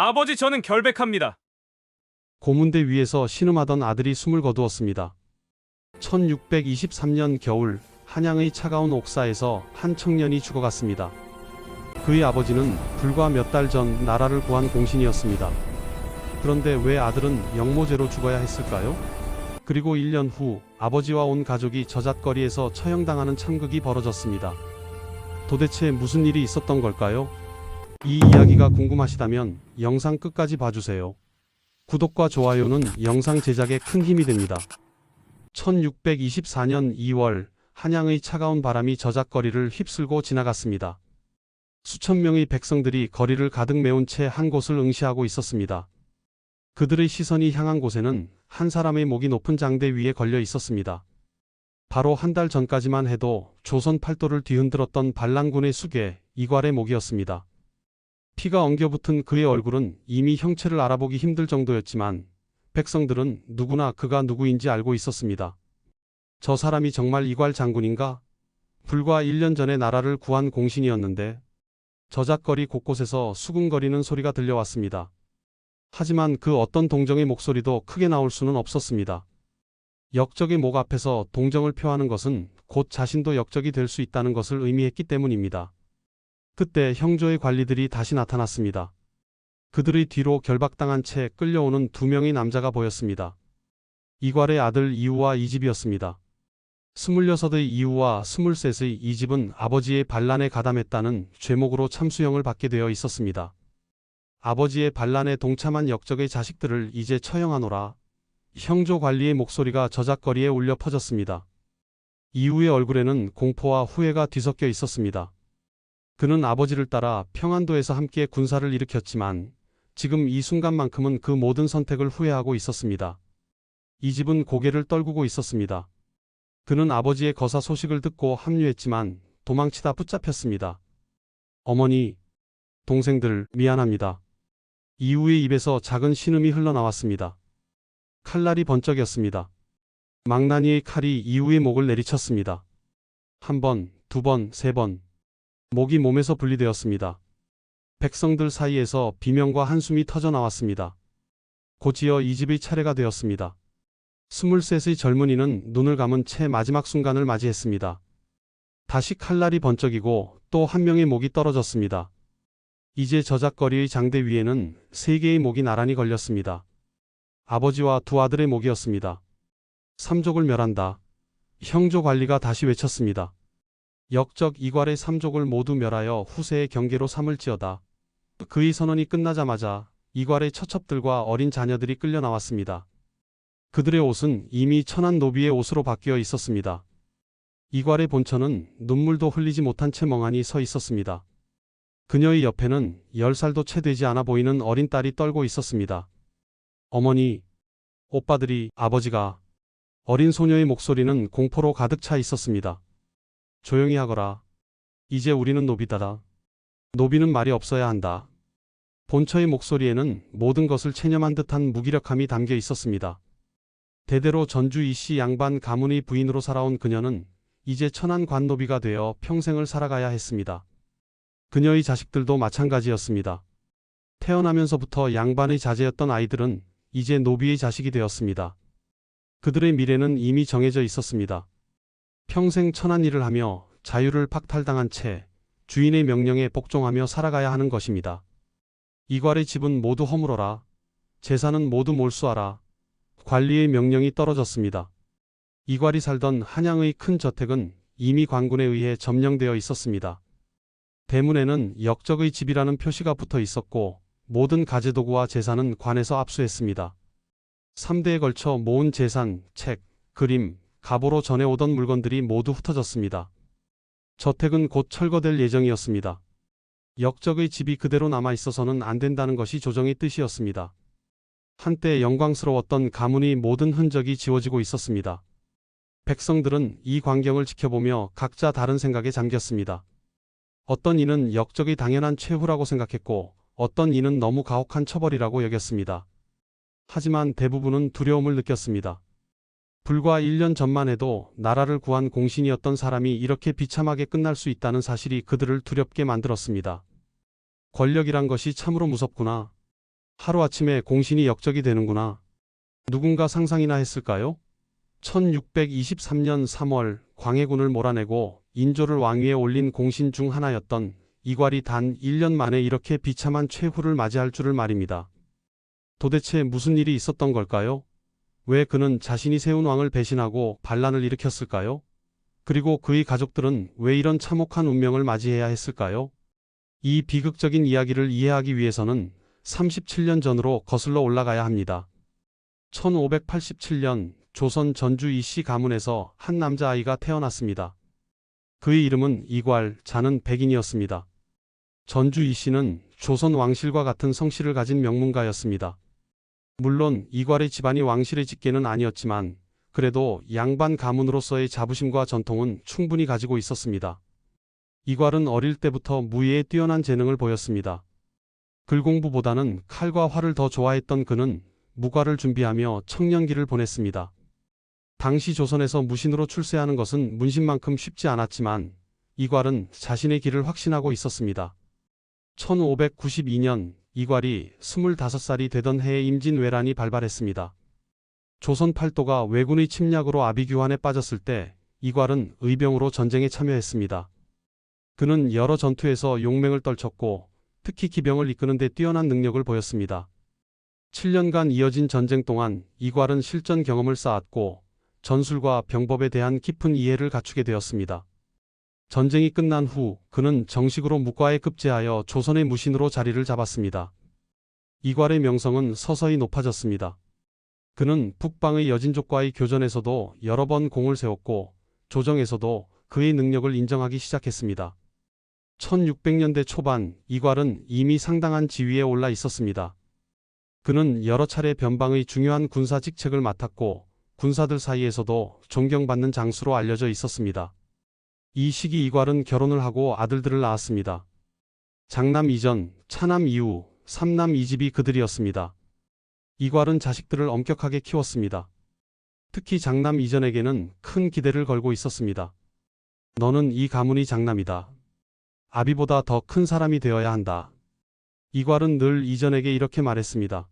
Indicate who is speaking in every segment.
Speaker 1: 아버지, 저는 결백합니다.
Speaker 2: 고문대 위에서 신음하던 아들이 숨을 거두었습니다. 1623년 겨울 한양의 차가운 옥사에서 한 청년이 죽어갔습니다. 그의 아버지는 불과 몇 달 전 나라를 구한 공신이었습니다. 그런데 왜 아들은 영모죄로 죽어야 했을까요? 그리고 1년 후 아버지와 온 가족이 저잣거리에서 처형당하는 참극이 벌어졌습니다. 도대체 무슨 일이 있었던 걸까요? 이 이야기가 궁금하시다면 영상 끝까지 봐주세요. 구독과 좋아요는 영상 제작에 큰 힘이 됩니다. 1624년 2월 한양의 차가운 바람이 저잣거리를 휩쓸고 지나갔습니다. 수천 명의 백성들이 거리를 가득 메운 채 한 곳을 응시하고 있었습니다. 그들의 시선이 향한 곳에는 한 사람의 목이 높은 장대 위에 걸려 있었습니다. 바로 한 달 전까지만 해도 조선 팔도를 뒤흔들었던 반란군의 수괴 이괄의 목이었습니다. 피가 엉겨붙은 그의 얼굴은 이미 형체를 알아보기 힘들 정도였지만 백성들은 누구나 그가 누구인지 알고 있었습니다. 저 사람이 정말 이괄 장군인가? 불과 1년 전에 나라를 구한 공신이었는데. 저잣거리 곳곳에서 수군거리는 소리가 들려왔습니다. 하지만 그 어떤 동정의 목소리도 크게 나올 수는 없었습니다. 역적의 목 앞에서 동정을 표하는 것은 곧 자신도 역적이 될 수 있다는 것을 의미했기 때문입니다. 그때 형조의 관리들이 다시 나타났습니다. 그들의 뒤로 결박당한 채 끌려오는 두 명의 남자가 보였습니다. 이괄의 아들 이우와 이집이었습니다. 26의 이우와 23의 이집은 아버지의 반란에 가담했다는 죄목으로 참수형을 받게 되어 있었습니다. 아버지의 반란에 동참한 역적의 자식들을 이제 처형하노라. 형조 관리의 목소리가 저잣거리에 울려 퍼졌습니다. 이우의 얼굴에는 공포와 후회가 뒤섞여 있었습니다. 그는 아버지를 따라 평안도에서 함께 군사를 일으켰지만 지금 이 순간만큼은 그 모든 선택을 후회하고 있었습니다. 이집은 고개를 떨구고 있었습니다. 그는 아버지의 거사 소식을 듣고 합류했지만 도망치다 붙잡혔습니다. 어머니, 동생들 미안합니다. 이우의 입에서 작은 신음이 흘러나왔습니다. 칼날이 번쩍였습니다. 망나니의 칼이 이우의 목을 내리쳤습니다. 한 번, 두 번, 세 번. 목이 몸에서 분리되었습니다. 백성들 사이에서 비명과 한숨이 터져나왔습니다. 곧이어 이집의 차례가 되었습니다. 23의 젊은이는 눈을 감은 채 마지막 순간을 맞이했습니다. 다시 칼날이 번쩍이고 또 한 명의 목이 떨어졌습니다. 이제 저잣거리의 장대 위에는 세 개의 목이 나란히 걸렸습니다. 아버지와 두 아들의 목이었습니다. 삼족을 멸한다. 형조 관리가 다시 외쳤습니다. 역적 이괄의 삼족을 모두 멸하여 후세의 경계로 삼을지어다. 그의 선언이 끝나자마자 이괄의 처첩들과 어린 자녀들이 끌려 나왔습니다. 그들의 옷은 이미 천한 노비의 옷으로 바뀌어 있었습니다. 이괄의 본처는 눈물도 흘리지 못한 채 멍하니 서 있었습니다. 그녀의 옆에는 10살도 채 되지 않아 보이는 어린 딸이 떨고 있었습니다. 어머니, 오빠들이, 아버지가. 어린 소녀의 목소리는 공포로 가득 차 있었습니다. 조용히 하거라. 이제 우리는 노비다다. 노비는 말이 없어야 한다. 본처의 목소리에는 모든 것을 체념한 듯한 무기력함이 담겨 있었습니다. 대대로 전주 이씨 양반 가문의 부인으로 살아온 그녀는 이제 천한 관노비가 되어 평생을 살아가야 했습니다. 그녀의 자식들도 마찬가지였습니다. 태어나면서부터 양반의 자제였던 아이들은 이제 노비의 자식이 되었습니다. 그들의 미래는 이미 정해져 있었습니다. 평생 천한 일을 하며 자유를 박탈당한 채 주인의 명령에 복종하며 살아가야 하는 것입니다. 이괄의 집은 모두 허물어라. 재산은 모두 몰수하라. 관리의 명령이 떨어졌습니다. 이괄이 살던 한양의 큰 저택은 이미 관군에 의해 점령되어 있었습니다. 대문에는 역적의 집이라는 표시가 붙어 있었고 모든 가재도구와 재산은 관에서 압수했습니다. 3대에 걸쳐 모은 재산, 책, 그림, 갑오로 전해오던 물건들이 모두 흩어졌습니다. 저택은 곧 철거될 예정이었습니다. 역적의 집이 그대로 남아있어서는 안 된다는 것이 조정의 뜻이었습니다. 한때 영광스러웠던 가문의 모든 흔적이 지워지고 있었습니다. 백성들은 이 광경을 지켜보며 각자 다른 생각에 잠겼습니다. 어떤 이는 역적의 당연한 최후라고 생각했고 어떤 이는 너무 가혹한 처벌이라고 여겼습니다. 하지만 대부분은 두려움을 느꼈습니다. 불과 1년 전만 해도 나라를 구한 공신이었던 사람이 이렇게 비참하게 끝날 수 있다는 사실이 그들을 두렵게 만들었습니다. 권력이란 것이 참으로 무섭구나. 하루아침에 공신이 역적이 되는구나. 누군가 상상이나 했을까요? 1623년 3월 광해군을 몰아내고 인조를 왕위에 올린 공신 중 하나였던 이괄이 단 1년 만에 이렇게 비참한 최후를 맞이할 줄을 말입니다. 도대체 무슨 일이 있었던 걸까요? 왜 그는 자신이 세운 왕을 배신하고 반란을 일으켰을까요? 그리고 그의 가족들은 왜 이런 참혹한 운명을 맞이해야 했을까요? 이 비극적인 이야기를 이해하기 위해서는 37년 전으로 거슬러 올라가야 합니다. 1587년 조선 전주 이씨 가문에서 한 남자아이가 태어났습니다. 그의 이름은 이괄, 자는 백인이었습니다. 전주 이씨는 조선 왕실과 같은 성씨를 가진 명문가였습니다. 물론 이괄의 집안이 왕실의 직계는 아니었지만 그래도 양반 가문으로서의 자부심과 전통은 충분히 가지고 있었습니다. 이괄은 어릴 때부터 무예에 뛰어난 재능을 보였습니다. 글 공부보다는 칼과 활을 더 좋아했던 그는 무과를 준비하며 청년기를 보냈습니다. 당시 조선에서 무신으로 출세하는 것은 문신만큼 쉽지 않았지만 이괄은 자신의 길을 확신하고 있었습니다. 1592년 이괄이 25살이 되던 해에 임진왜란이 발발했습니다. 조선 팔도가 왜군의 침략으로 아비규환에 빠졌을 때 이괄은 의병으로 전쟁에 참여했습니다. 그는 여러 전투에서 용맹을 떨쳤고 특히 기병을 이끄는 데 뛰어난 능력을 보였습니다. 7년간 이어진 전쟁 동안 이괄은 실전 경험을 쌓았고 전술과 병법에 대한 깊은 이해를 갖추게 되었습니다. 전쟁이 끝난 후 그는 정식으로 무과에 급제하여 조선의 무신으로 자리를 잡았습니다. 이괄의 명성은 서서히 높아졌습니다. 그는 북방의 여진족과의 교전에서도 여러 번 공을 세웠고 조정에서도 그의 능력을 인정하기 시작했습니다. 1600년대 초반 이괄은 이미 상당한 지위에 올라 있었습니다. 그는 여러 차례 변방의 중요한 군사 직책을 맡았고 군사들 사이에서도 존경받는 장수로 알려져 있었습니다. 이 시기 이괄은 결혼을 하고 아들들을 낳았습니다. 장남 이전, 차남 이후, 삼남 이집이 그들이었습니다. 이괄은 자식들을 엄격하게 키웠습니다. 특히 장남 이전에게는 큰 기대를 걸고 있었습니다. 너는 이 가문의 장남이다. 아비보다 더 큰 사람이 되어야 한다. 이괄은 늘 이전에게 이렇게 말했습니다.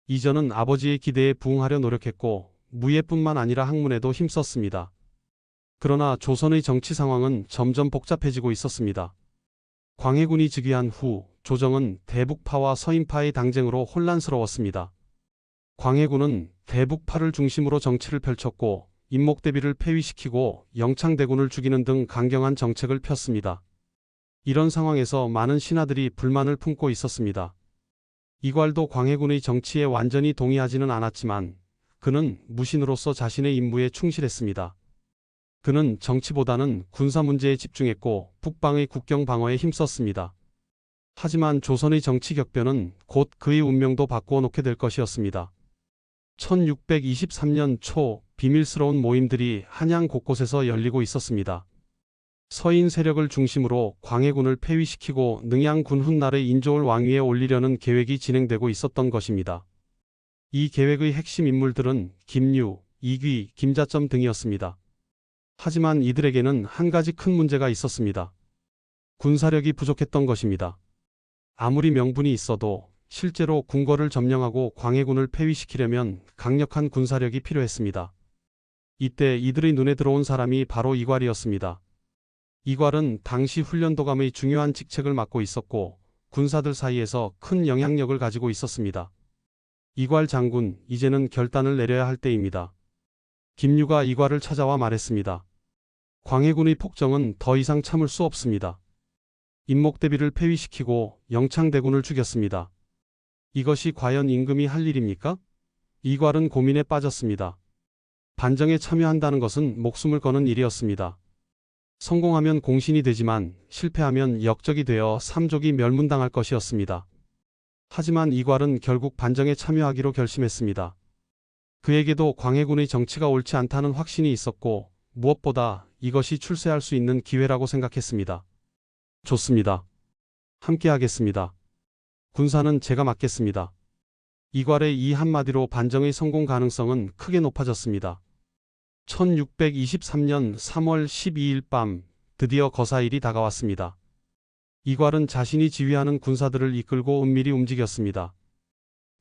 Speaker 2: 이전은 아버지의 기대에 부응하려 노력했고 무예뿐만 아니라 학문에도 힘썼습니다. 그러나 조선의 정치 상황은 점점 복잡해지고 있었습니다. 광해군이 즉위한 후 조정은 대북파와 서인파의 당쟁으로 혼란스러웠습니다. 광해군은 대북파를 중심으로 정치를 펼쳤고 임목대비를 폐위시키고 영창대군을 죽이는 등 강경한 정책을 폈습니다. 이런 상황에서 많은 신하들이 불만을 품고 있었습니다. 이괄도 광해군의 정치에 완전히 동의하지는 않았지만 그는 무신으로서 자신의 임무에 충실했습니다. 그는 정치보다는 군사 문제에 집중했고 북방의 국경 방어에 힘썼습니다. 하지만 조선의 정치 격변은 곧 그의 운명도 바꾸어 놓게 될 것이었습니다. 1623년 초 비밀스러운 모임들이 한양 곳곳에서 열리고 있었습니다. 서인 세력을 중심으로 광해군을 폐위시키고 능양 군훗날의 인조를 왕위에 올리려는 계획이 진행되고 있었던 것입니다. 이 계획의 핵심 인물들은 김유, 이귀, 김자점 등이었습니다. 하지만 이들에게는 한 가지 큰 문제가 있었습니다. 군사력이 부족했던 것입니다. 아무리 명분이 있어도 실제로 궁궐을 점령하고 광해군을 폐위시키려면 강력한 군사력이 필요했습니다. 이때 이들의 눈에 들어온 사람이 바로 이괄이었습니다. 이괄은 당시 훈련도감의 중요한 직책을 맡고 있었고 군사들 사이에서 큰 영향력을 가지고 있었습니다. 이괄 장군, 이제는 결단을 내려야 할 때입니다. 김유가 이괄을 찾아와 말했습니다. 광해군의 폭정은 더 이상 참을 수 없습니다. 임목대비를 폐위시키고 영창대군을 죽였습니다. 이것이 과연 임금이 할 일입니까? 이괄은 고민에 빠졌습니다. 반정에 참여한다는 것은 목숨을 거는 일이었습니다. 성공하면 공신이 되지만 실패하면 역적이 되어 삼족이 멸문당할 것이었습니다. 하지만 이괄은 결국 반정에 참여하기로 결심했습니다. 그에게도 광해군의 정치가 옳지 않다는 확신이 있었고 무엇보다 이것이 출세할 수 있는 기회라고 생각했습니다. 좋습니다. 함께 하겠습니다. 군사는 제가 맡겠습니다. 이괄의 이 한마디로 반정의 성공 가능성은 크게 높아졌습니다. 1623년 3월 12일 밤 드디어 거사일이 다가왔습니다. 이괄은 자신이 지휘하는 군사들을 이끌고 은밀히 움직였습니다.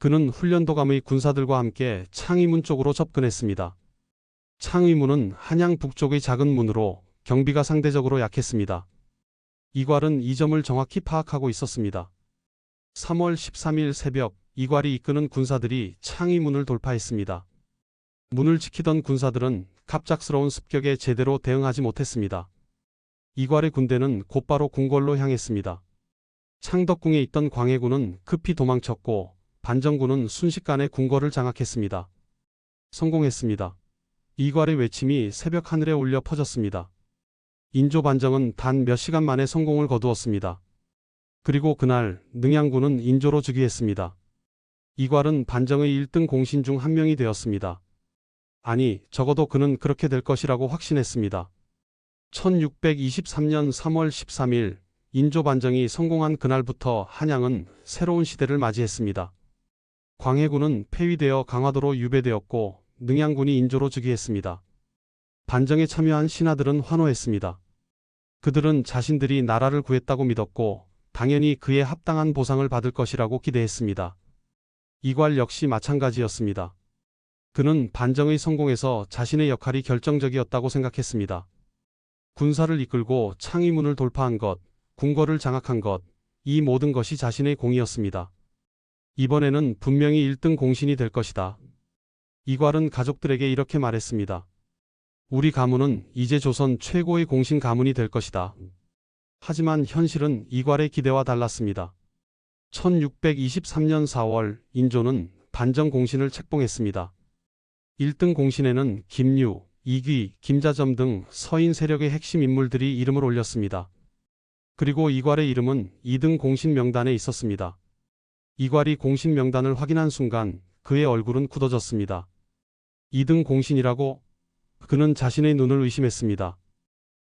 Speaker 2: 그는 훈련도감의 군사들과 함께 창의문 쪽으로 접근했습니다. 창의문은 한양 북쪽의 작은 문으로 경비가 상대적으로 약했습니다. 이괄은 이 점을 정확히 파악하고 있었습니다. 3월 13일 새벽 이괄이 이끄는 군사들이 창의문을 돌파했습니다. 문을 지키던 군사들은 갑작스러운 습격에 제대로 대응하지 못했습니다. 이괄의 군대는 곧바로 궁궐로 향했습니다. 창덕궁에 있던 광해군은 급히 도망쳤고 반정군은 순식간에 궁궐을 장악했습니다. 성공했습니다. 이괄의 외침이 새벽 하늘에 울려 퍼졌습니다. 인조 반정은 단 몇 시간 만에 성공을 거두었습니다. 그리고 그날 능양군은 인조로 즉위했습니다. 이괄은 반정의 1등 공신 중 한 명이 되었습니다. 아니, 적어도 그는 그렇게 될 것이라고 확신했습니다. 1623년 3월 13일 인조 반정이 성공한 그날부터 한양은 새로운 시대를 맞이했습니다. 광해군은 폐위되어 강화도로 유배되었고 능양군이 인조로 즉위했습니다. 반정에 참여한 신하들은 환호했습니다. 그들은 자신들이 나라를 구했다고 믿었고 당연히 그에 합당한 보상을 받을 것이라고 기대했습니다. 이괄 역시 마찬가지였습니다. 그는 반정의 성공에서 자신의 역할이 결정적이었다고 생각했습니다. 군사를 이끌고 창의문을 돌파한 것, 궁궐을 장악한 것, 이 모든 것이 자신의 공이었습니다. 이번에는 분명히 1등 공신이 될 것이다. 이괄은 가족들에게 이렇게 말했습니다. 우리 가문은 이제 조선 최고의 공신 가문이 될 것이다. 하지만 현실은 이괄의 기대와 달랐습니다. 1623년 4월 인조는 반정 공신을 책봉했습니다. 1등 공신에는 김유, 이귀, 김자점 등 서인 세력의 핵심 인물들이 이름을 올렸습니다. 그리고 이괄의 이름은 2등 공신 명단에 있었습니다. 이괄이 공신 명단을 확인한 순간 그의 얼굴은 굳어졌습니다. 2등 공신이라고? 그는 자신의 눈을 의심했습니다.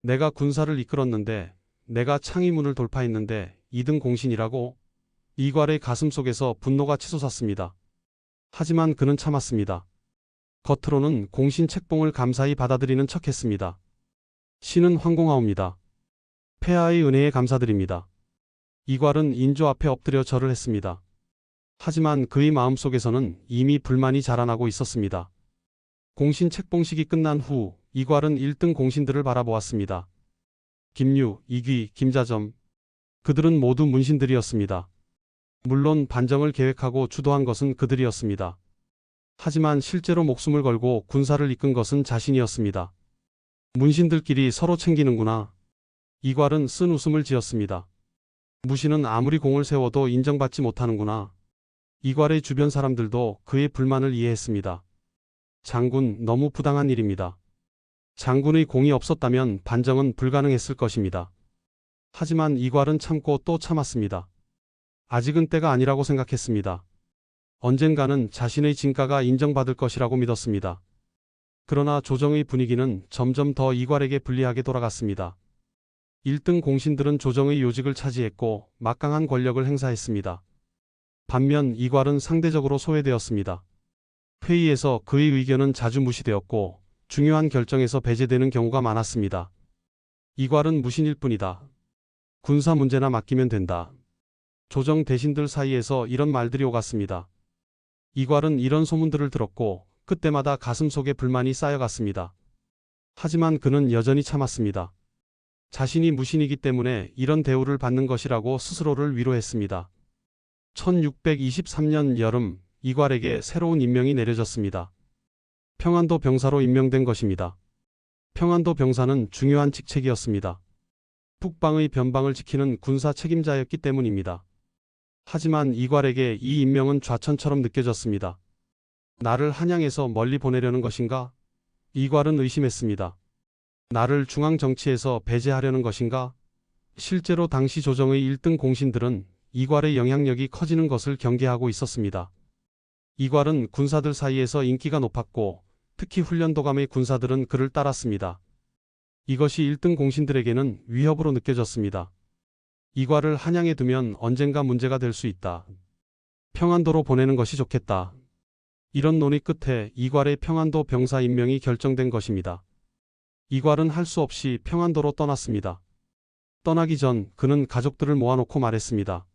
Speaker 2: 내가 군사를 이끌었는데, 내가 창의문을 돌파했는데 2등 공신이라고? 이괄의 가슴속에서 분노가 치솟았습니다. 하지만 그는 참았습니다. 겉으로는 공신 책봉을 감사히 받아들이는 척했습니다. 신은 황공하옵니다. 폐하의 은혜에 감사드립니다. 이괄은 인조 앞에 엎드려 절을 했습니다. 하지만 그의 마음속에서는 이미 불만이 자라나고 있었습니다. 공신 책봉식이 끝난 후 이괄은 1등 공신들을 바라보았습니다. 김유, 이귀, 김자점. 그들은 모두 문신들이었습니다. 물론 반정을 계획하고 주도한 것은 그들이었습니다. 하지만 실제로 목숨을 걸고 군사를 이끈 것은 자신이었습니다. 문신들끼리 서로 챙기는구나. 이괄은 쓴 웃음을 지었습니다. 무신은 아무리 공을 세워도 인정받지 못하는구나. 이괄의 주변 사람들도 그의 불만을 이해했습니다. 장군, 너무 부당한 일입니다. 장군의 공이 없었다면 반정은 불가능했을 것입니다. 하지만 이괄은 참고 또 참았습니다. 아직은 때가 아니라고 생각했습니다. 언젠가는 자신의 진가가 인정받을 것이라고 믿었습니다. 그러나 조정의 분위기는 점점 더 이괄에게 불리하게 돌아갔습니다. 1등 공신들은 조정의 요직을 차지했고 막강한 권력을 행사했습니다. 반면 이괄은 상대적으로 소외되었습니다. 회의에서 그의 의견은 자주 무시되었고 중요한 결정에서 배제되는 경우가 많았습니다. 이괄은 무신일 뿐이다. 군사 문제나 맡기면 된다. 조정 대신들 사이에서 이런 말들이 오갔습니다. 이괄은 이런 소문들을 들었고 그때마다 가슴속에 불만이 쌓여갔습니다. 하지만 그는 여전히 참았습니다. 자신이 무신이기 때문에 이런 대우를 받는 것이라고 스스로를 위로했습니다. 1623년 여름 이괄에게 새로운 임명이 내려졌습니다. 평안도 병사로 임명된 것입니다. 평안도 병사는 중요한 직책이었습니다. 북방의 변방을 지키는 군사 책임자였기 때문입니다. 하지만 이괄에게 이 임명은 좌천처럼 느껴졌습니다. 나를 한양에서 멀리 보내려는 것인가? 이괄은 의심했습니다. 나를 중앙 정치에서 배제하려는 것인가? 실제로 당시 조정의 1등 공신들은 이괄의 영향력이 커지는 것을 경계하고 있었습니다. 이괄은 군사들 사이에서 인기가 높았고 특히 훈련도감의 군사들은 그를 따랐습니다. 이것이 1등 공신들에게는 위협으로 느껴졌습니다. 이괄을 한양에 두면 언젠가 문제가 될 수 있다. 평안도로 보내는 것이 좋겠다. 이런 논의 끝에 이괄의 평안도 병사 임명이 결정된 것입니다. 이괄은 할 수 없이 평안도로 떠났습니다. 떠나기 전 그는 가족들을 모아놓고 말했습니다.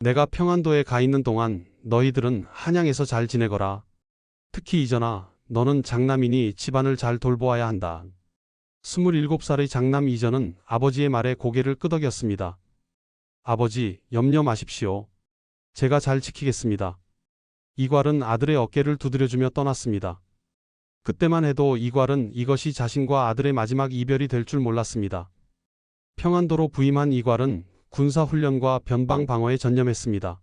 Speaker 2: 내가 평안도에 가 있는 동안 너희들은 한양에서 잘 지내거라. 특히 이전아, 너는 장남이니 집안을 잘 돌보아야 한다. 27살의 장남 이전은 아버지의 말에 고개를 끄덕였습니다. 아버지, 염려 마십시오. 제가 잘 지키겠습니다. 이괄은 아들의 어깨를 두드려주며 떠났습니다. 그때만 해도 이괄은 이것이 자신과 아들의 마지막 이별이 될 줄 몰랐습니다. 평안도로 부임한 이괄은 군사훈련과 변방 방어에 전념했습니다.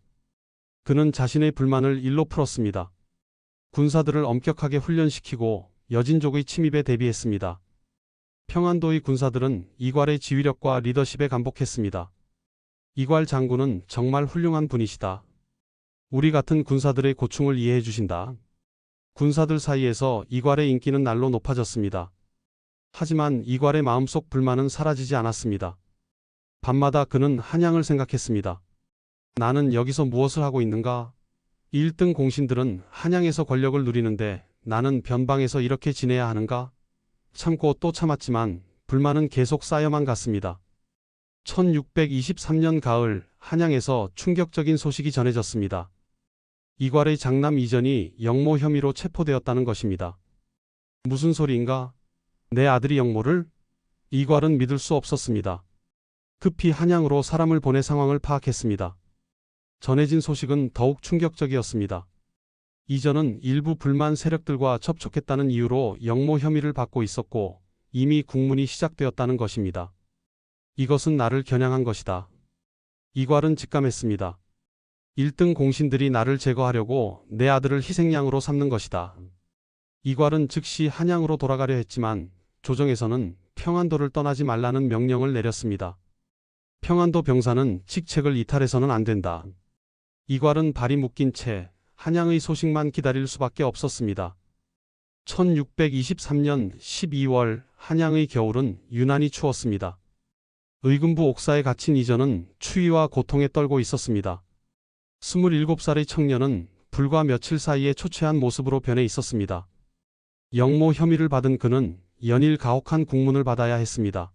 Speaker 2: 그는 자신의 불만을 일로 풀었습니다. 군사들을 엄격하게 훈련시키고 여진족의 침입에 대비했습니다. 평안도의 군사들은 이괄의 지휘력과 리더십에 감복했습니다. 이괄 장군은 정말 훌륭한 분이시다. 우리 같은 군사들의 고충을 이해해 주신다. 군사들 사이에서 이괄의 인기는 날로 높아졌습니다. 하지만 이괄의 마음속 불만은 사라지지 않았습니다. 밤마다 그는 한양을 생각했습니다. 나는 여기서 무엇을 하고 있는가? 1등 공신들은 한양에서 권력을 누리는데 나는 변방에서 이렇게 지내야 하는가? 참고 또 참았지만 불만은 계속 쌓여만 갔습니다. 1623년 가을 한양에서 충격적인 소식이 전해졌습니다. 이괄의 장남 이전이 영모 혐의로 체포되었다는 것입니다. 무슨 소리인가? 내 아들이 영모를? 이괄은 믿을 수 없었습니다. 급히 한양으로 사람을 보내 상황을 파악했습니다. 전해진 소식은 더욱 충격적이었습니다. 이전은 일부 불만 세력들과 접촉했다는 이유로 영모 혐의를 받고 있었고 이미 국문이 시작되었다는 것입니다. 이것은 나를 겨냥한 것이다. 이괄은 직감했습니다. 1등 공신들이 나를 제거하려고 내 아들을 희생양으로 삼는 것이다. 이괄은 즉시 한양으로 돌아가려 했지만 조정에서는 평안도를 떠나지 말라는 명령을 내렸습니다. 평안도 병사는 직책을 이탈해서는 안 된다. 이괄은 발이 묶인 채 한양의 소식만 기다릴 수밖에 없었습니다. 1623년 12월 한양의 겨울은 유난히 추웠습니다. 의금부 옥사에 갇힌 이전은 추위와 고통에 떨고 있었습니다. 27살의 청년은 불과 며칠 사이에 초췌한 모습으로 변해 있었습니다. 영모 혐의를 받은 그는 연일 가혹한 국문을 받아야 했습니다.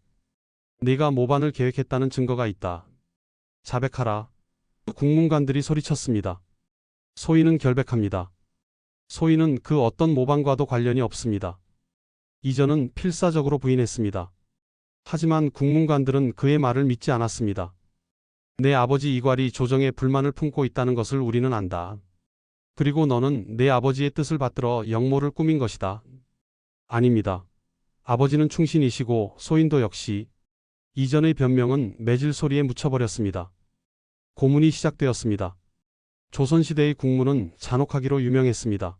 Speaker 2: 네가 모반을 계획했다는 증거가 있다. 자백하라. 국문관들이 소리쳤습니다. 소인은 결백합니다. 소인은 그 어떤 모반과도 관련이 없습니다. 이전은 필사적으로 부인했습니다. 하지만 국문관들은 그의 말을 믿지 않았습니다. 내 아버지 이괄이 조정에 불만을 품고 있다는 것을 우리는 안다. 그리고 너는 내 아버지의 뜻을 받들어 영모를 꾸민 것이다. 아닙니다. 아버지는 충신이시고 소인도 역시. 이전의 변명은 매질 소리에 묻혀버렸습니다. 고문이 시작되었습니다. 조선시대의 국문은 잔혹하기로 유명했습니다.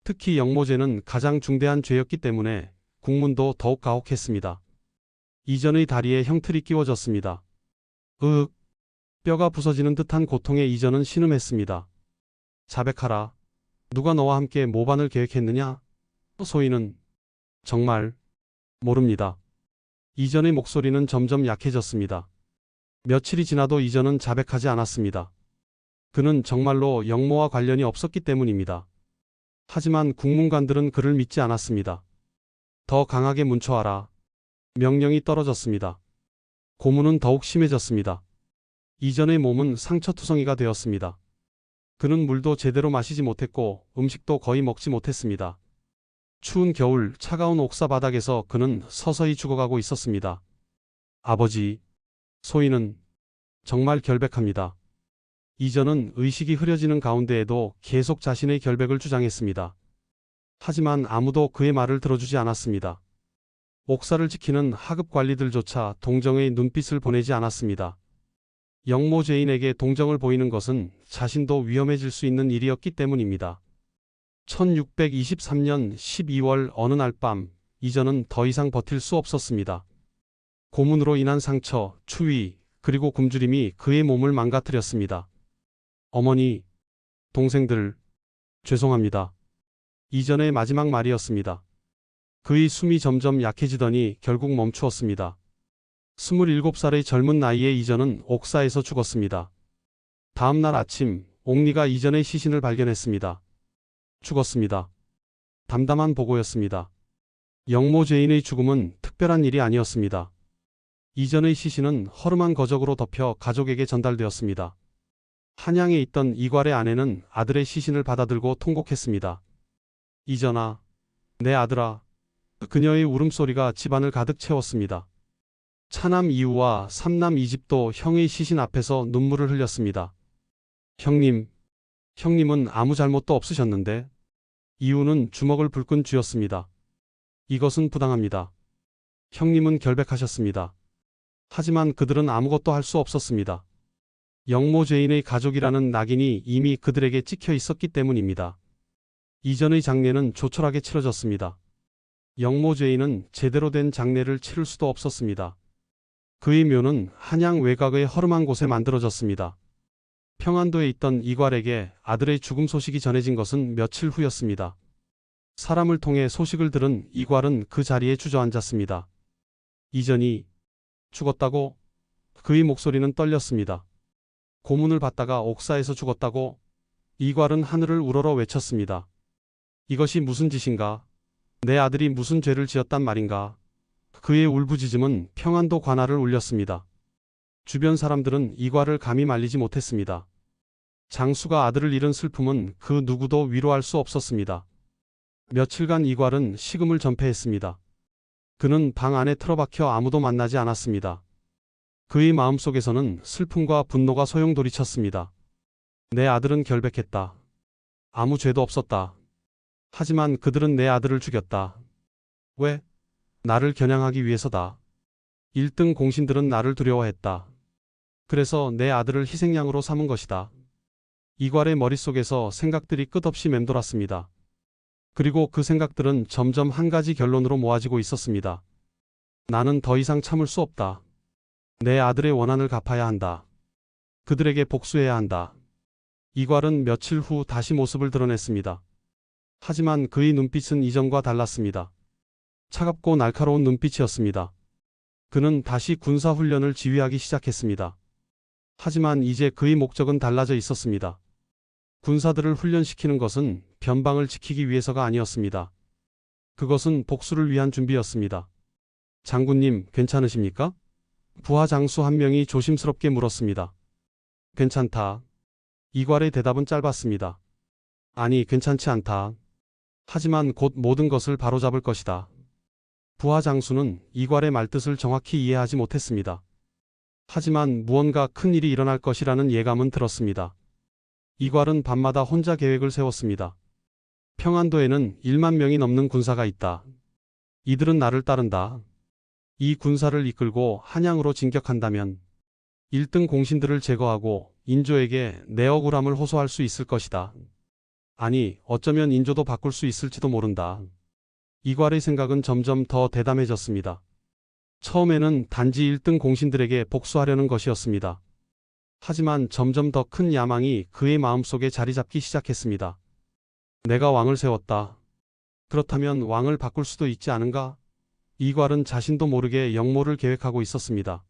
Speaker 2: 특히 영모죄는 가장 중대한 죄였기 때문에 국문도 더욱 가혹했습니다. 이전의 다리에 형틀이 끼워졌습니다. 으윽. 뼈가 부서지는 듯한 고통에 이전은 신음했습니다. 자백하라. 누가 너와 함께 모반을 계획했느냐? 소인은 정말 모릅니다. 이전의 목소리는 점점 약해졌습니다. 며칠이 지나도 이전은 자백하지 않았습니다. 그는 정말로 영모와 관련이 없었기 때문입니다. 하지만 국문관들은 그를 믿지 않았습니다. 더 강하게 문초하라. 명령이 떨어졌습니다. 고문은 더욱 심해졌습니다. 이전의 몸은 상처투성이가 되었습니다. 그는 물도 제대로 마시지 못했고 음식도 거의 먹지 못했습니다. 추운 겨울 차가운 옥사 바닥에서 그는 서서히 죽어가고 있었습니다. 아버지, 소인은 정말 결백합니다. 이전은 의식이 흐려지는 가운데에도 계속 자신의 결백을 주장했습니다. 하지만 아무도 그의 말을 들어주지 않았습니다. 옥사를 지키는 하급 관리들조차 동정의 눈빛을 보내지 않았습니다. 영모 죄인에게 동정을 보이는 것은 자신도 위험해질 수 있는 일이었기 때문입니다. 1623년 12월 어느 날 밤, 이전은 더 이상 버틸 수 없었습니다. 고문으로 인한 상처, 추위, 그리고 굶주림이 그의 몸을 망가뜨렸습니다. 어머니, 동생들, 죄송합니다. 이전의 마지막 말이었습니다. 그의 숨이 점점 약해지더니 결국 멈추었습니다. 27살의 젊은 나이에 이전은 옥사에서 죽었습니다. 다음 날 아침, 옥리가 이전의 시신을 발견했습니다. 죽었습니다. 담담한 보고였습니다. 영모 죄인의 죽음은 특별한 일이 아니었습니다. 이전의 시신은 허름한 거적으로 덮여 가족에게 전달되었습니다. 한양에 있던 이괄의 아내는 아들의 시신을 받아들고 통곡했습니다. 이전아, 내 아들아. 그녀의 울음소리가 집안을 가득 채웠습니다. 차남 이우와 삼남 이집도 형의 시신 앞에서 눈물을 흘렸습니다. 형님, 형님은 아무 잘못도 없으셨는데. 이우는 주먹을 불끈 쥐었습니다. 이것은 부당합니다. 형님은 결백하셨습니다. 하지만 그들은 아무것도 할 수 없었습니다. 영모죄인의 가족이라는 낙인이 이미 그들에게 찍혀 있었기 때문입니다. 이전의 장례는 조촐하게 치러졌습니다. 영모죄인은 제대로 된 장례를 치를 수도 없었습니다. 그의 묘는 한양 외곽의 허름한 곳에 만들어졌습니다. 평안도에 있던 이괄에게 아들의 죽음 소식이 전해진 것은 며칠 후였습니다. 사람을 통해 소식을 들은 이괄은 그 자리에 주저앉았습니다. 이전이 죽었다고? 그의 목소리는 떨렸습니다. 고문을 받다가 옥사에서 죽었다고? 이괄은 하늘을 우러러 외쳤습니다. 이것이 무슨 짓인가? 내 아들이 무슨 죄를 지었단 말인가? 그의 울부짖음은 평안도 관할을 울렸습니다. 주변 사람들은 이괄을 감히 말리지 못했습니다. 장수가 아들을 잃은 슬픔은 그 누구도 위로할 수 없었습니다. 며칠간 이괄은 식음을 전폐했습니다. 그는 방 안에 틀어박혀 아무도 만나지 않았습니다. 그의 마음속에서는 슬픔과 분노가 소용돌이쳤습니다. 내 아들은 결백했다. 아무 죄도 없었다. 하지만 그들은 내 아들을 죽였다. 왜? 나를 겨냥하기 위해서다. 1등 공신들은 나를 두려워했다. 그래서 내 아들을 희생양으로 삼은 것이다. 이괄의 머릿속에서 생각들이 끝없이 맴돌았습니다. 그리고 그 생각들은 점점 한 가지 결론으로 모아지고 있었습니다. 나는 더 이상 참을 수 없다. 내 아들의 원한을 갚아야 한다. 그들에게 복수해야 한다. 이괄은 며칠 후 다시 모습을 드러냈습니다. 하지만 그의 눈빛은 이전과 달랐습니다. 차갑고 날카로운 눈빛이었습니다. 그는 다시 군사훈련을 지휘하기 시작했습니다. 하지만 이제 그의 목적은 달라져 있었습니다. 군사들을 훈련시키는 것은 변방을 지키기 위해서가 아니었습니다. 그것은 복수를 위한 준비였습니다. 장군님, 괜찮으십니까? 부하 장수 한 명이 조심스럽게 물었습니다. 괜찮다. 이괄의 대답은 짧았습니다. 아니, 괜찮지 않다. 하지만 곧 모든 것을 바로잡을 것이다. 부하 장수는 이괄의 말뜻을 정확히 이해하지 못했습니다. 하지만 무언가 큰 일이 일어날 것이라는 예감은 들었습니다. 이괄은 밤마다 혼자 계획을 세웠습니다. 평안도에는 1만 명이 넘는 군사가 있다. 이들은 나를 따른다. 이 군사를 이끌고 한양으로 진격한다면 1등 공신들을 제거하고 인조에게 내 억울함을 호소할 수 있을 것이다. 아니, 어쩌면 인조도 바꿀 수 있을지도 모른다. 이괄의 생각은 점점 더 대담해졌습니다. 처음에는 단지 1등 공신들에게 복수하려는 것이었습니다. 하지만 점점 더 큰 야망이 그의 마음속에 자리 잡기 시작했습니다. 내가 왕을 세웠다. 그렇다면 왕을 바꿀 수도 있지 않은가? 이괄은 자신도 모르게 역모를 계획하고 있었습니다.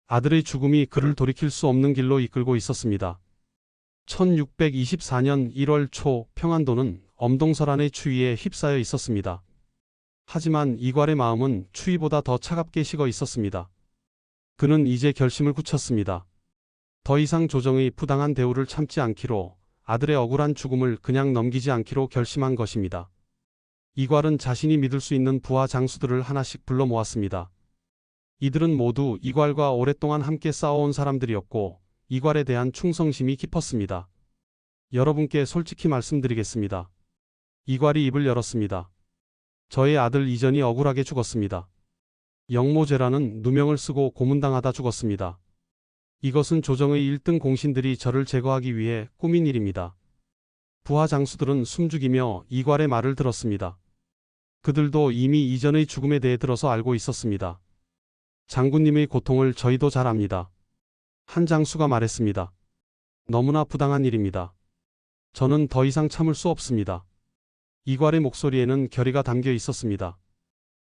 Speaker 2: 아들의 죽음이 그를 돌이킬 수 없는 길로 이끌고 있었습니다. 1624년 1월 초 평안도는 엄동설한의 추위에 휩싸여 있었습니다. 하지만 이괄의 마음은 추위보다 더 차갑게 식어 있었습니다. 그는 이제 결심을 굳혔습니다. 더 이상 조정의 부당한 대우를 참지 않기로, 아들의 억울한 죽음을 그냥 넘기지 않기로 결심한 것입니다. 이괄은 자신이 믿을 수 있는 부하 장수들을 하나씩 불러 모았습니다. 이들은 모두 이괄과 오랫동안 함께 싸워온 사람들이었고 이괄에 대한 충성심이 깊었습니다. 여러분께 솔직히 말씀드리겠습니다. 이괄이 입을 열었습니다. 저의 아들 이전이 억울하게 죽었습니다. 영모죄라는 누명을 쓰고 고문당하다 죽었습니다. 이것은 조정의 1등 공신들이 저를 제거하기 위해 꾸민 일입니다. 부하 장수들은 숨죽이며 이괄의 말을 들었습니다. 그들도 이미 이전의 죽음에 대해 들어서 알고 있었습니다. 장군님의 고통을 저희도 잘 압니다. 한 장수가 말했습니다. 너무나 부당한 일입니다. 저는 더 이상 참을 수 없습니다. 이괄의 목소리에는 결의가 담겨 있었습니다.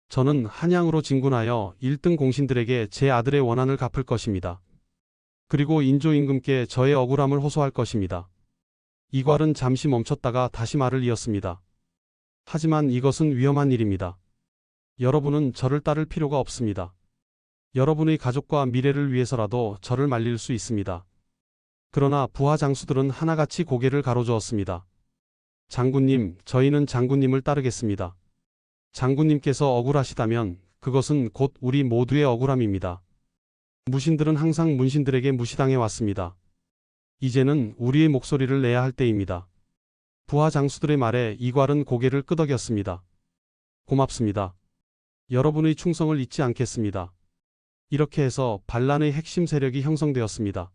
Speaker 2: 저는 한양으로 진군하여 1등 공신들에게 제 아들의 원한을 갚을 것입니다. 그리고 인조 임금께 저의 억울함을 호소할 것입니다. 이괄은 잠시 멈췄다가 다시 말을 이었습니다. 하지만 이것은 위험한 일입니다. 여러분은 저를 따를 필요가 없습니다. 여러분의 가족과 미래를 위해서라도 저를 말릴 수 있습니다. 그러나 부하 장수들은 하나같이 고개를 가로저었습니다. 장군님, 저희는 장군님을 따르겠습니다. 장군님께서 억울하시다면 그것은 곧 우리 모두의 억울함입니다. 무신들은 항상 문신들에게 무시당해 왔습니다. 이제는 우리의 목소리를 내야 할 때입니다. 부하 장수들의 말에 이괄은 고개를 끄덕였습니다. 고맙습니다. 여러분의 충성을 잊지 않겠습니다. 이렇게 해서 반란의 핵심 세력이 형성되었습니다.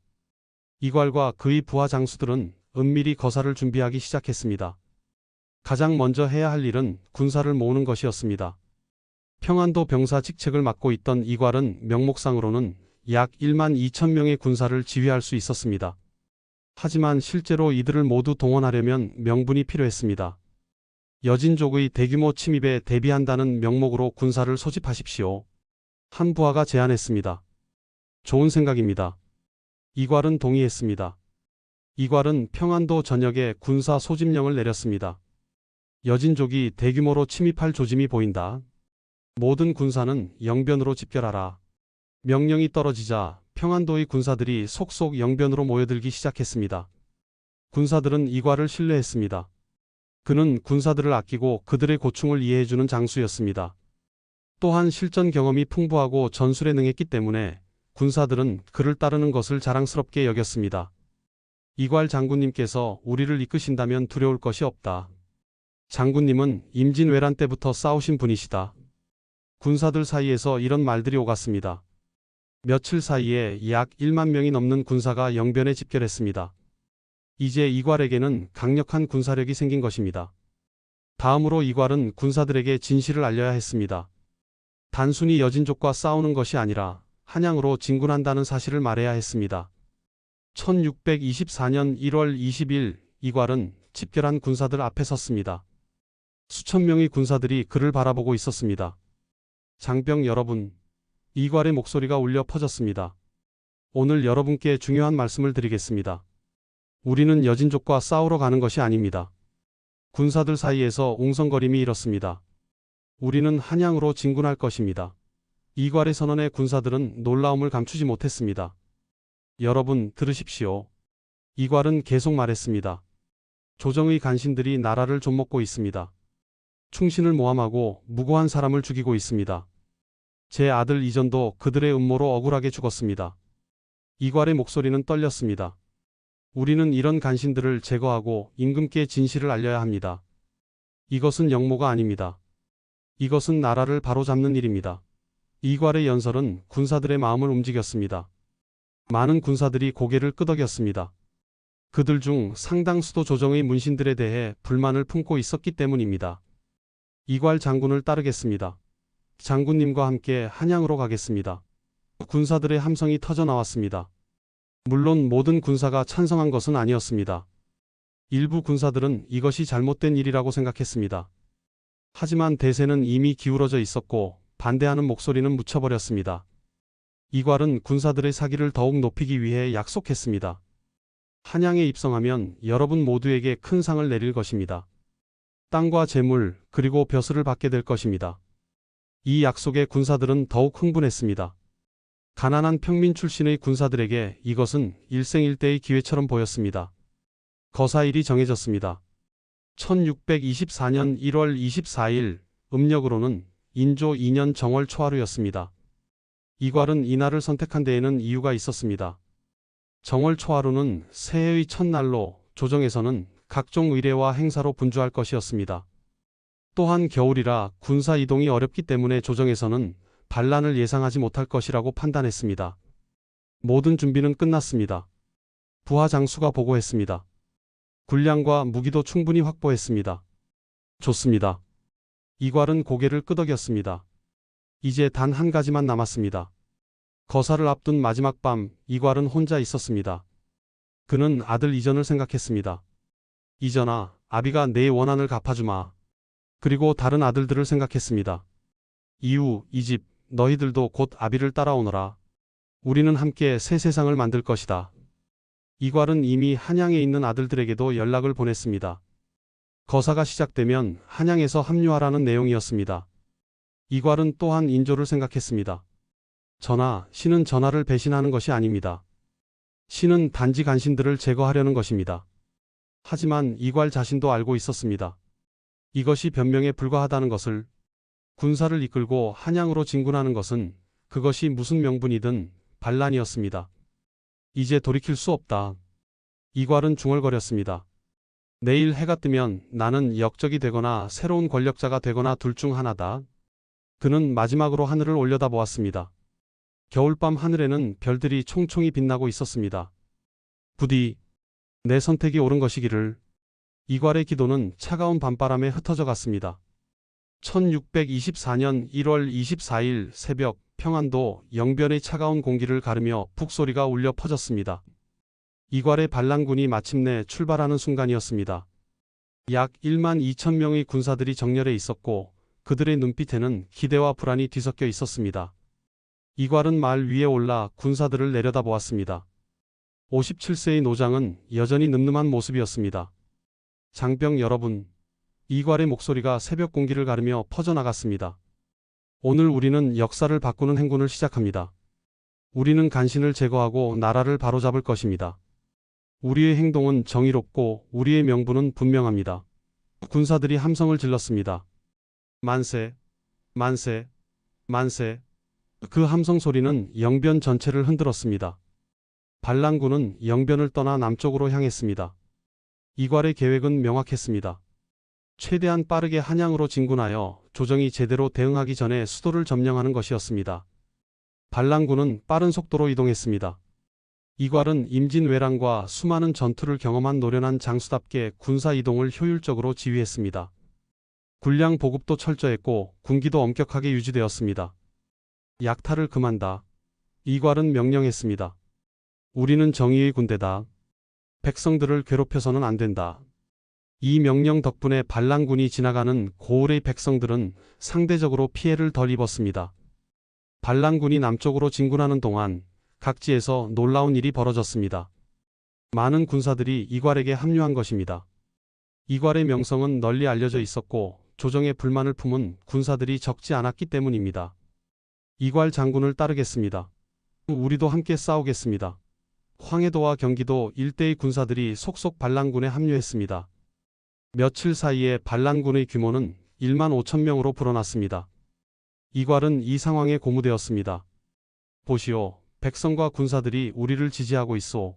Speaker 2: 이괄과 그의 부하 장수들은 은밀히 거사를 준비하기 시작했습니다. 가장 먼저 해야 할 일은 군사를 모으는 것이었습니다. 평안도 병사 직책을 맡고 있던 이괄은 명목상으로는 약 1만 2천 명의 군사를 지휘할 수 있었습니다. 하지만 실제로 이들을 모두 동원하려면 명분이 필요했습니다. 여진족의 대규모 침입에 대비한다는 명목으로 군사를 소집하십시오. 한 부하가 제안했습니다. 좋은 생각입니다. 이괄은 동의했습니다. 이괄은 평안도 전역에 군사 소집령을 내렸습니다. 여진족이 대규모로 침입할 조짐이 보인다. 모든 군사는 영변으로 집결하라. 명령이 떨어지자 평안도의 군사들이 속속 영변으로 모여들기 시작했습니다. 군사들은 이괄을 신뢰했습니다. 그는 군사들을 아끼고 그들의 고충을 이해해주는 장수였습니다. 또한 실전 경험이 풍부하고 전술에 능했기 때문에 군사들은 그를 따르는 것을 자랑스럽게 여겼습니다. 이괄 장군님께서 우리를 이끄신다면 두려울 것이 없다. 장군님은 임진왜란 때부터 싸우신 분이시다. 군사들 사이에서 이런 말들이 오갔습니다. 며칠 사이에 약 1만 명이 넘는 군사가 영변에 집결했습니다. 이제 이괄에게는 강력한 군사력이 생긴 것입니다. 다음으로 이괄은 군사들에게 진실을 알려야 했습니다. 단순히 여진족과 싸우는 것이 아니라 한양으로 진군한다는 사실을 말해야 했습니다. 1624년 1월 20일 이괄은 집결한 군사들 앞에 섰습니다. 수천 명의 군사들이 그를 바라보고 있었습니다. 장병 여러분, 이괄의 목소리가 울려 퍼졌습니다. 오늘 여러분께 중요한 말씀을 드리겠습니다. 우리는 여진족과 싸우러 가는 것이 아닙니다. 군사들 사이에서 웅성거림이 일었습니다. 우리는 한양으로 진군할 것입니다. 이괄의 선언에 군사들은 놀라움을 감추지 못했습니다. 여러분 들으십시오. 이괄은 계속 말했습니다. 조정의 간신들이 나라를 좀먹고 있습니다. 충신을 모함하고 무고한 사람을 죽이고 있습니다. 제 아들 이전도 그들의 음모로 억울하게 죽었습니다. 이괄의 목소리는 떨렸습니다. 우리는 이런 간신들을 제거하고 임금께 진실을 알려야 합니다. 이것은 영모가 아닙니다. 이것은 나라를 바로잡는 일입니다. 이괄의 연설은 군사들의 마음을 움직였습니다. 많은 군사들이 고개를 끄덕였습니다. 그들 중 상당수도 조정의 문신들에 대해 불만을 품고 있었기 때문입니다. 이괄 장군을 따르겠습니다. 장군님과 함께 한양으로 가겠습니다. 군사들의 함성이 터져 나왔습니다. 물론 모든 군사가 찬성한 것은 아니었습니다. 일부 군사들은 이것이 잘못된 일이라고 생각했습니다. 하지만 대세는 이미 기울어져 있었고 반대하는 목소리는 묻혀버렸습니다. 이괄은 군사들의 사기를 더욱 높이기 위해 약속했습니다. 한양에 입성하면 여러분 모두에게 큰 상을 내릴 것입니다. 땅과 재물 그리고 벼슬을 받게 될 것입니다. 이 약속에 군사들은 더욱 흥분했습니다. 가난한 평민 출신의 군사들에게 이것은 일생일대의 기회처럼 보였습니다. 거사일이 정해졌습니다. 1624년 1월 24일 음력으로는 인조 2년 정월 초하루였습니다. 이괄은 이날을 선택한 데에는 이유가 있었습니다. 정월 초하루는 새해의 첫날로 조정에서는 각종 의례와 행사로 분주할 것이었습니다. 또한 겨울이라 군사 이동이 어렵기 때문에 조정에서는 반란을 예상하지 못할 것이라고 판단했습니다. 모든 준비는 끝났습니다. 부하 장수가 보고했습니다. 군량과 무기도 충분히 확보했습니다. 좋습니다. 이괄은 고개를 끄덕였습니다. 이제 단 한 가지만 남았습니다. 거사를 앞둔 마지막 밤 이괄은 혼자 있었습니다. 그는 아들 이전을 생각했습니다. 이전아, 아비가 내 원한을 갚아주마. 그리고 다른 아들들을 생각했습니다. 이후 이 집 너희들도 곧 아비를 따라오너라. 우리는 함께 새 세상을 만들 것이다. 이괄은 이미 한양에 있는 아들들에게도 연락을 보냈습니다. 거사가 시작되면 한양에서 합류하라는 내용이었습니다. 이괄은 또한 인조를 생각했습니다. 전하, 신은 전하를 배신하는 것이 아닙니다. 신은 단지 간신들을 제거하려는 것입니다. 하지만 이괄 자신도 알고 있었습니다. 이것이 변명에 불과하다는 것을. 군사를 이끌고 한양으로 진군하는 것은 그것이 무슨 명분이든 반란이었습니다. 이제 돌이킬 수 없다. 이괄은 중얼거렸습니다. 내일 해가 뜨면 나는 역적이 되거나 새로운 권력자가 되거나 둘 중 하나다. 그는 마지막으로 하늘을 올려다보았습니다. 겨울밤 하늘에는 별들이 총총히 빛나고 있었습니다. 부디 내 선택이 옳은 것이기를. 이괄의 기도는 차가운 밤바람에 흩어져 갔습니다. 1624년 1월 24일 새벽 평안도 영변의 차가운 공기를 가르며 북소리가 울려 퍼졌습니다. 이괄의 반란군이 마침내 출발하는 순간이었습니다. 약 1만 2천 명의 군사들이 정렬해 있었고 그들의 눈빛에는 기대와 불안이 뒤섞여 있었습니다. 이괄은 말 위에 올라 군사들을 내려다보았습니다. 57세의 노장은 여전히 늠름한 모습이었습니다. 장병 여러분, 이괄의 목소리가 새벽 공기를 가르며 퍼져나갔습니다. 오늘 우리는 역사를 바꾸는 행군을 시작합니다. 우리는 간신을 제거하고 나라를 바로잡을 것입니다. 우리의 행동은 정의롭고 우리의 명분은 분명합니다. 군사들이 함성을 질렀습니다. 만세, 만세, 만세. 그 함성 소리는 영변 전체를 흔들었습니다. 반란군은 영변을 떠나 남쪽으로 향했습니다. 이괄의 계획은 명확했습니다. 최대한 빠르게 한양으로 진군하여 조정이 제대로 대응하기 전에 수도를 점령하는 것이었습니다. 반란군은 빠른 속도로 이동했습니다. 이괄은 임진왜란과 수많은 전투를 경험한 노련한 장수답게 군사 이동을 효율적으로 지휘했습니다. 군량 보급도 철저했고 군기도 엄격하게 유지되었습니다. 약탈을 금한다. 이괄은 명령했습니다. 우리는 정의의 군대다. 백성들을 괴롭혀서는 안 된다. 이 명령 덕분에 반란군이 지나가는 고을의 백성들은 상대적으로 피해를 덜 입었습니다. 반란군이 남쪽으로 진군하는 동안 각지에서 놀라운 일이 벌어졌습니다. 많은 군사들이 이괄에게 합류한 것입니다. 이괄의 명성은 널리 알려져 있었고 조정에 불만을 품은 군사들이 적지 않았기 때문입니다. 이괄 장군을 따르겠습니다. 우리도 함께 싸우겠습니다. 황해도와 경기도 일대의 군사들이 속속 반란군에 합류했습니다. 며칠 사이에 반란군의 규모는 1만 5천 명으로 불어났습니다. 이괄은 이 상황에 고무되었습니다. 보시오, 백성과 군사들이 우리를 지지하고 있소.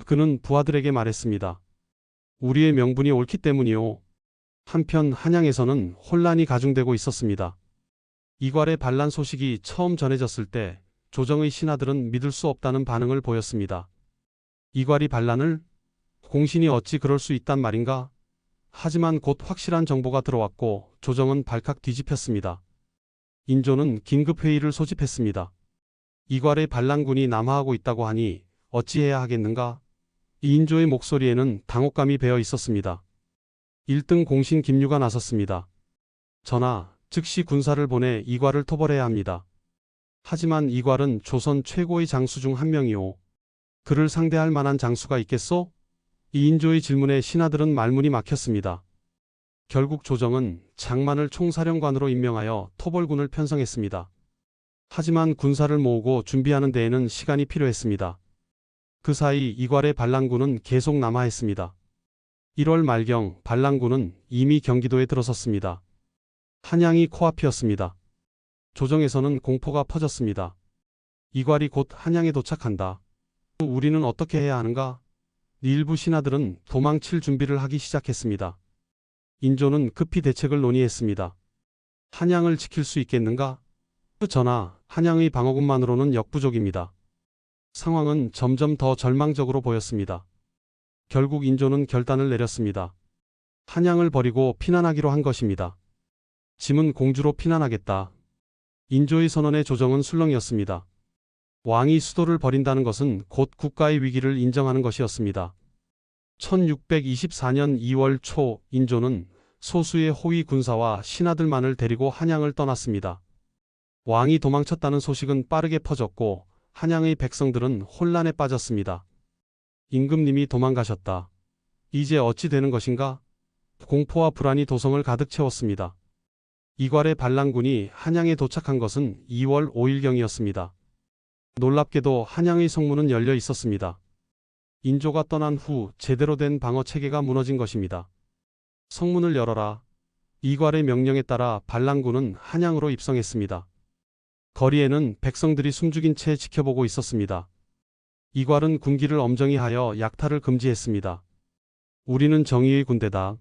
Speaker 2: 그는 부하들에게 말했습니다. 우리의 명분이 옳기 때문이오. 한편 한양에서는 혼란이 가중되고 있었습니다. 이괄의 반란 소식이 처음 전해졌을 때 조정의 신하들은 믿을 수 없다는 반응을 보였습니다. 이괄이 반란을? 공신이 어찌 그럴 수 있단 말인가? 하지만 곧 확실한 정보가 들어왔고 조정은 발칵 뒤집혔습니다. 인조는 긴급회의를 소집했습니다. 이괄의 반란군이 남하하고 있다고 하니 어찌해야 하겠는가? 인조의 목소리에는 당혹감이 배어 있었습니다. 1등 공신 김유가 나섰습니다. 전하, 즉시 군사를 보내 이괄을 토벌해야 합니다. 하지만 이괄은 조선 최고의 장수 중 한 명이오. 그를 상대할 만한 장수가 있겠소? 이인조의 질문에 신하들은 말문이 막혔습니다. 결국 조정은 장만을 총사령관으로 임명하여 토벌군을 편성했습니다. 하지만 군사를 모으고 준비하는 데에는 시간이 필요했습니다. 그 사이 이괄의 반란군은 계속 남하했습니다. 1월 말경 반란군은 이미 경기도에 들어섰습니다. 한양이 코앞이었습니다. 조정에서는 공포가 퍼졌습니다. 이괄이 곧 한양에 도착한다. 우리는 어떻게 해야 하는가? 일부 신하들은 도망칠 준비를 하기 시작했습니다. 인조는 급히 대책을 논의했습니다. 한양을 지킬 수 있겠는가? 전하, 한양의 방어군만으로는 역부족입니다. 상황은 점점 더 절망적으로 보였습니다. 결국 인조는 결단을 내렸습니다. 한양을 버리고 피난하기로 한 것입니다. 짐은 공주로 피난하겠다. 인조의 선언에 조정은 술렁이었습니다. 왕이 수도를 버린다는 것은 곧 국가의 위기를 인정하는 것이었습니다. 1624년 2월 초 인조는 소수의 호위 군사와 신하들만을 데리고 한양을 떠났습니다. 왕이 도망쳤다는 소식은 빠르게 퍼졌고 한양의 백성들은 혼란에 빠졌습니다. 임금님이 도망가셨다. 이제 어찌 되는 것인가? 공포와 불안이 도성을 가득 채웠습니다. 이괄의 반란군이 한양에 도착한 것은 2월 5일경이었습니다. 놀랍게도 한양의 성문은 열려 있었습니다. 인조가 떠난 후 제대로 된 방어 체계가 무너진 것입니다. 성문을 열어라. 이괄의 명령에 따라 반란군은 한양으로 입성했습니다. 거리에는 백성들이 숨죽인 채 지켜보고 있었습니다. 이괄은 군기를 엄정히 하여 약탈을 금지했습니다. 우리는 정의의 군대다.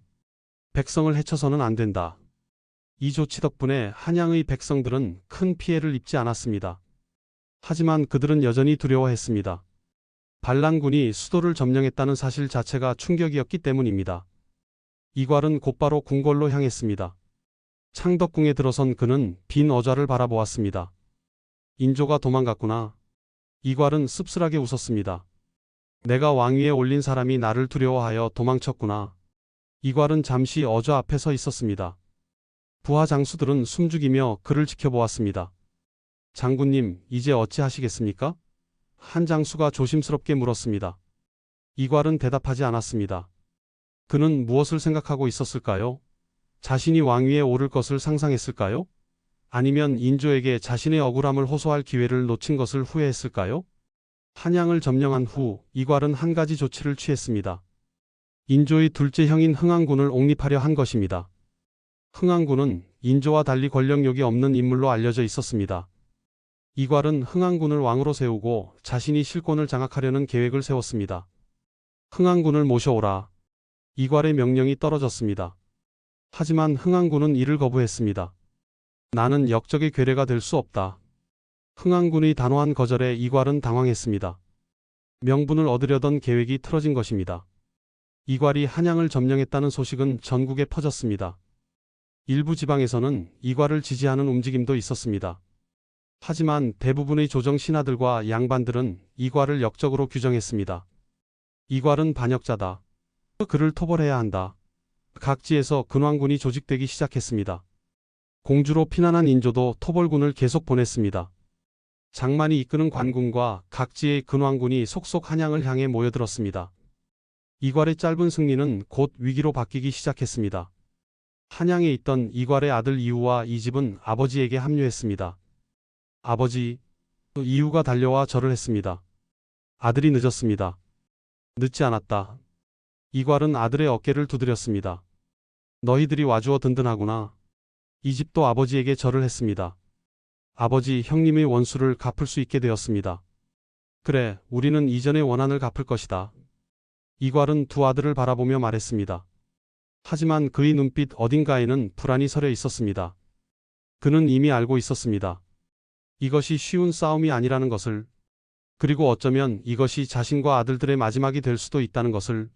Speaker 2: 백성을 해쳐서는 안 된다. 이 조치 덕분에 한양의 백성들은 큰 피해를 입지 않았습니다. 하지만 그들은 여전히 두려워했습니다. 반란군이 수도를 점령했다는 사실 자체가 충격이었기 때문입니다. 이괄은 곧바로 궁궐로 향했습니다. 창덕궁에 들어선 그는 빈 어좌를 바라보았습니다. 인조가 도망갔구나. 이괄은 씁쓸하게 웃었습니다. 내가 왕위에 올린 사람이 나를 두려워하여 도망쳤구나. 이괄은 잠시 어좌 앞에 서 있었습니다. 부하 장수들은 숨죽이며 그를 지켜보았습니다. 장군님, 이제 어찌하시겠습니까? 한 장수가 조심스럽게 물었습니다. 이괄은 대답하지 않았습니다. 그는 무엇을 생각하고 있었을까요? 자신이 왕위에 오를 것을 상상했을까요? 아니면 인조에게 자신의 억울함을 호소할 기회를 놓친 것을 후회했을까요? 한양을 점령한 후 이괄은 한 가지 조치를 취했습니다. 인조의 둘째 형인 흥왕군을 옹립하려 한 것입니다. 흥왕군은 인조와 달리 권력욕이 없는 인물로 알려져 있었습니다. 이괄은 흥왕군을 왕으로 세우고 자신이 실권을 장악하려는 계획을 세웠습니다. 흥왕군을 모셔오라. 이괄의 명령이 떨어졌습니다. 하지만 흥왕군은 이를 거부했습니다. 나는 역적의 괴뢰가 될 수 없다. 흥왕군의 단호한 거절에 이괄은 당황했습니다. 명분을 얻으려던 계획이 틀어진 것입니다. 이괄이 한양을 점령했다는 소식은 전국에 퍼졌습니다. 일부 지방에서는 이괄을 지지하는 움직임도 있었습니다. 하지만 대부분의 조정 신하들과 양반들은 이괄을 역적으로 규정했습니다. 이괄은 반역자다. 그를 토벌해야 한다. 각지에서 근황군이 조직되기 시작했습니다. 공주로 피난한 인조도 토벌군을 계속 보냈습니다. 장만이 이끄는 관군과 각지의 근황군이 속속 한양을 향해 모여들었습니다. 이괄의 짧은 승리는 곧 위기로 바뀌기 시작했습니다. 한양에 있던 이괄의 아들 이우와 이집은 아버지에게 합류했습니다. 아버지, 이우가 달려와 절을 했습니다. 아들이 늦었습니다. 늦지 않았다. 이괄은 아들의 어깨를 두드렸습니다. 너희들이 와주어 든든하구나. 이집도 아버지에게 절을 했습니다. 아버지, 형님의 원수를 갚을 수 있게 되었습니다. 그래, 우리는 이전의 원한을 갚을 것이다. 이괄은 두 아들을 바라보며 말했습니다. 하지만 그의 눈빛 어딘가에는 불안이 서려 있었습니다. 그는 이미 알고 있었습니다. 이것이 쉬운 싸움이 아니라는 것을, 그리고 어쩌면 이것이 자신과 아들들의 마지막이 될 수도 있다는 것을.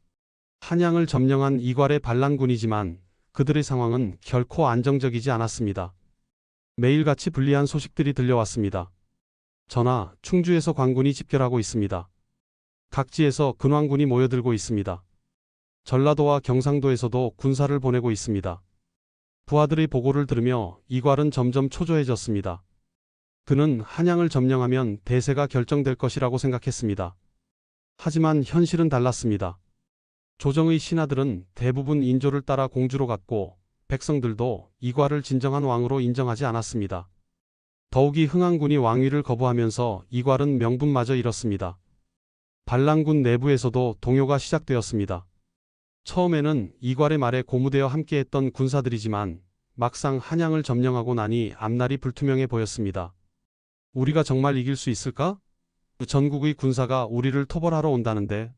Speaker 2: 한양을 점령한 이괄의 반란군이지만 그들의 상황은 결코 안정적이지 않았습니다. 매일같이 불리한 소식들이 들려왔습니다. 전하, 충주에서 관군이 집결하고 있습니다. 각지에서 근황군이 모여들고 있습니다. 전라도와 경상도에서도 군사를 보내고 있습니다. 부하들의 보고를 들으며 이괄은 점점 초조해졌습니다. 그는 한양을 점령하면 대세가 결정될 것이라고 생각했습니다. 하지만 현실은 달랐습니다. 조정의 신하들은 대부분 인조를 따라 공주로 갔고 백성들도 이괄을 진정한 왕으로 인정하지 않았습니다. 더욱이 흥왕군이 왕위를 거부하면서 이괄은 명분마저 잃었습니다. 반란군 내부에서도 동요가 시작되었습니다. 처음에는 이괄의 말에 고무되어 함께했던 군사들이지만 막상 한양을 점령하고 나니 앞날이 불투명해 보였습니다. 우리가 정말 이길 수 있을까? 전국의 군사가 우리를 토벌하러 온다는데.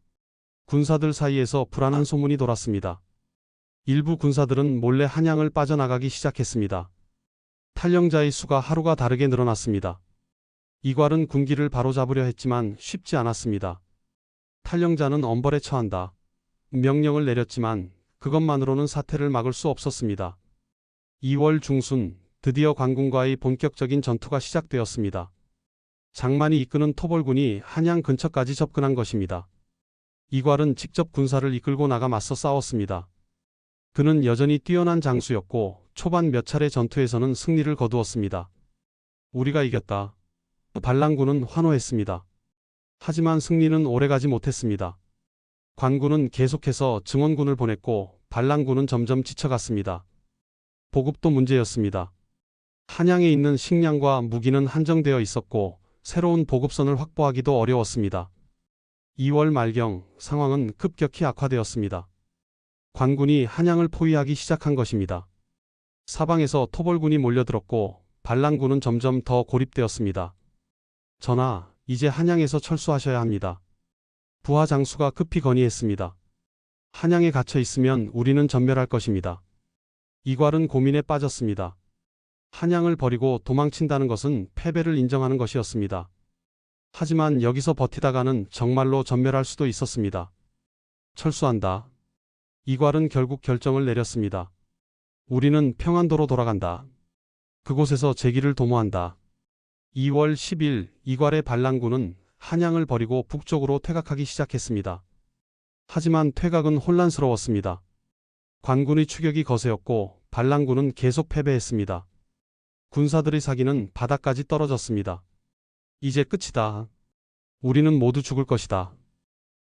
Speaker 2: 군사들 사이에서 불안한 소문이 돌았습니다. 일부 군사들은 몰래 한양을 빠져나가기 시작했습니다. 탈영자의 수가 하루가 다르게 늘어났습니다. 이괄은 군기를 바로잡으려 했지만 쉽지 않았습니다. 탈영자는 엄벌에 처한다. 명령을 내렸지만 그것만으로는 사태를 막을 수 없었습니다. 2월 중순 드디어 관군과의 본격적인 전투가 시작되었습니다. 장만이 이끄는 토벌군이 한양 근처까지 접근한 것입니다. 이괄은 직접 군사를 이끌고 나가 맞서 싸웠습니다. 그는 여전히 뛰어난 장수였고 초반 몇 차례 전투에서는 승리를 거두었습니다. 우리가 이겼다. 반란군은 환호했습니다. 하지만 승리는 오래가지 못했습니다. 관군은 계속해서 증원군을 보냈고 반란군은 점점 지쳐갔습니다. 보급도 문제였습니다. 한양에 있는 식량과 무기는 한정되어 있었고 새로운 보급선을 확보하기도 어려웠습니다. 2월 말경 상황은 급격히 악화되었습니다. 관군이 한양을 포위하기 시작한 것입니다. 사방에서 토벌군이 몰려들었고 반란군은 점점 더 고립되었습니다. 전하, 이제 한양에서 철수하셔야 합니다. 부하 장수가 급히 건의했습니다. 한양에 갇혀 있으면 우리는 전멸할 것입니다. 이괄은 고민에 빠졌습니다. 한양을 버리고 도망친다는 것은 패배를 인정하는 것이었습니다. 하지만 여기서 버티다가는 정말로 전멸할 수도 있었습니다. 철수한다. 이괄은 결국 결정을 내렸습니다. 우리는 평안도로 돌아간다. 그곳에서 제기를 도모한다. 2월 10일 이괄의 반란군은 한양을 버리고 북쪽으로 퇴각하기 시작했습니다. 하지만 퇴각은 혼란스러웠습니다. 관군의 추격이 거세었고 반란군은 계속 패배했습니다. 군사들의 사기는 바닥까지 떨어졌습니다. 이제 끝이다. 우리는 모두 죽을 것이다.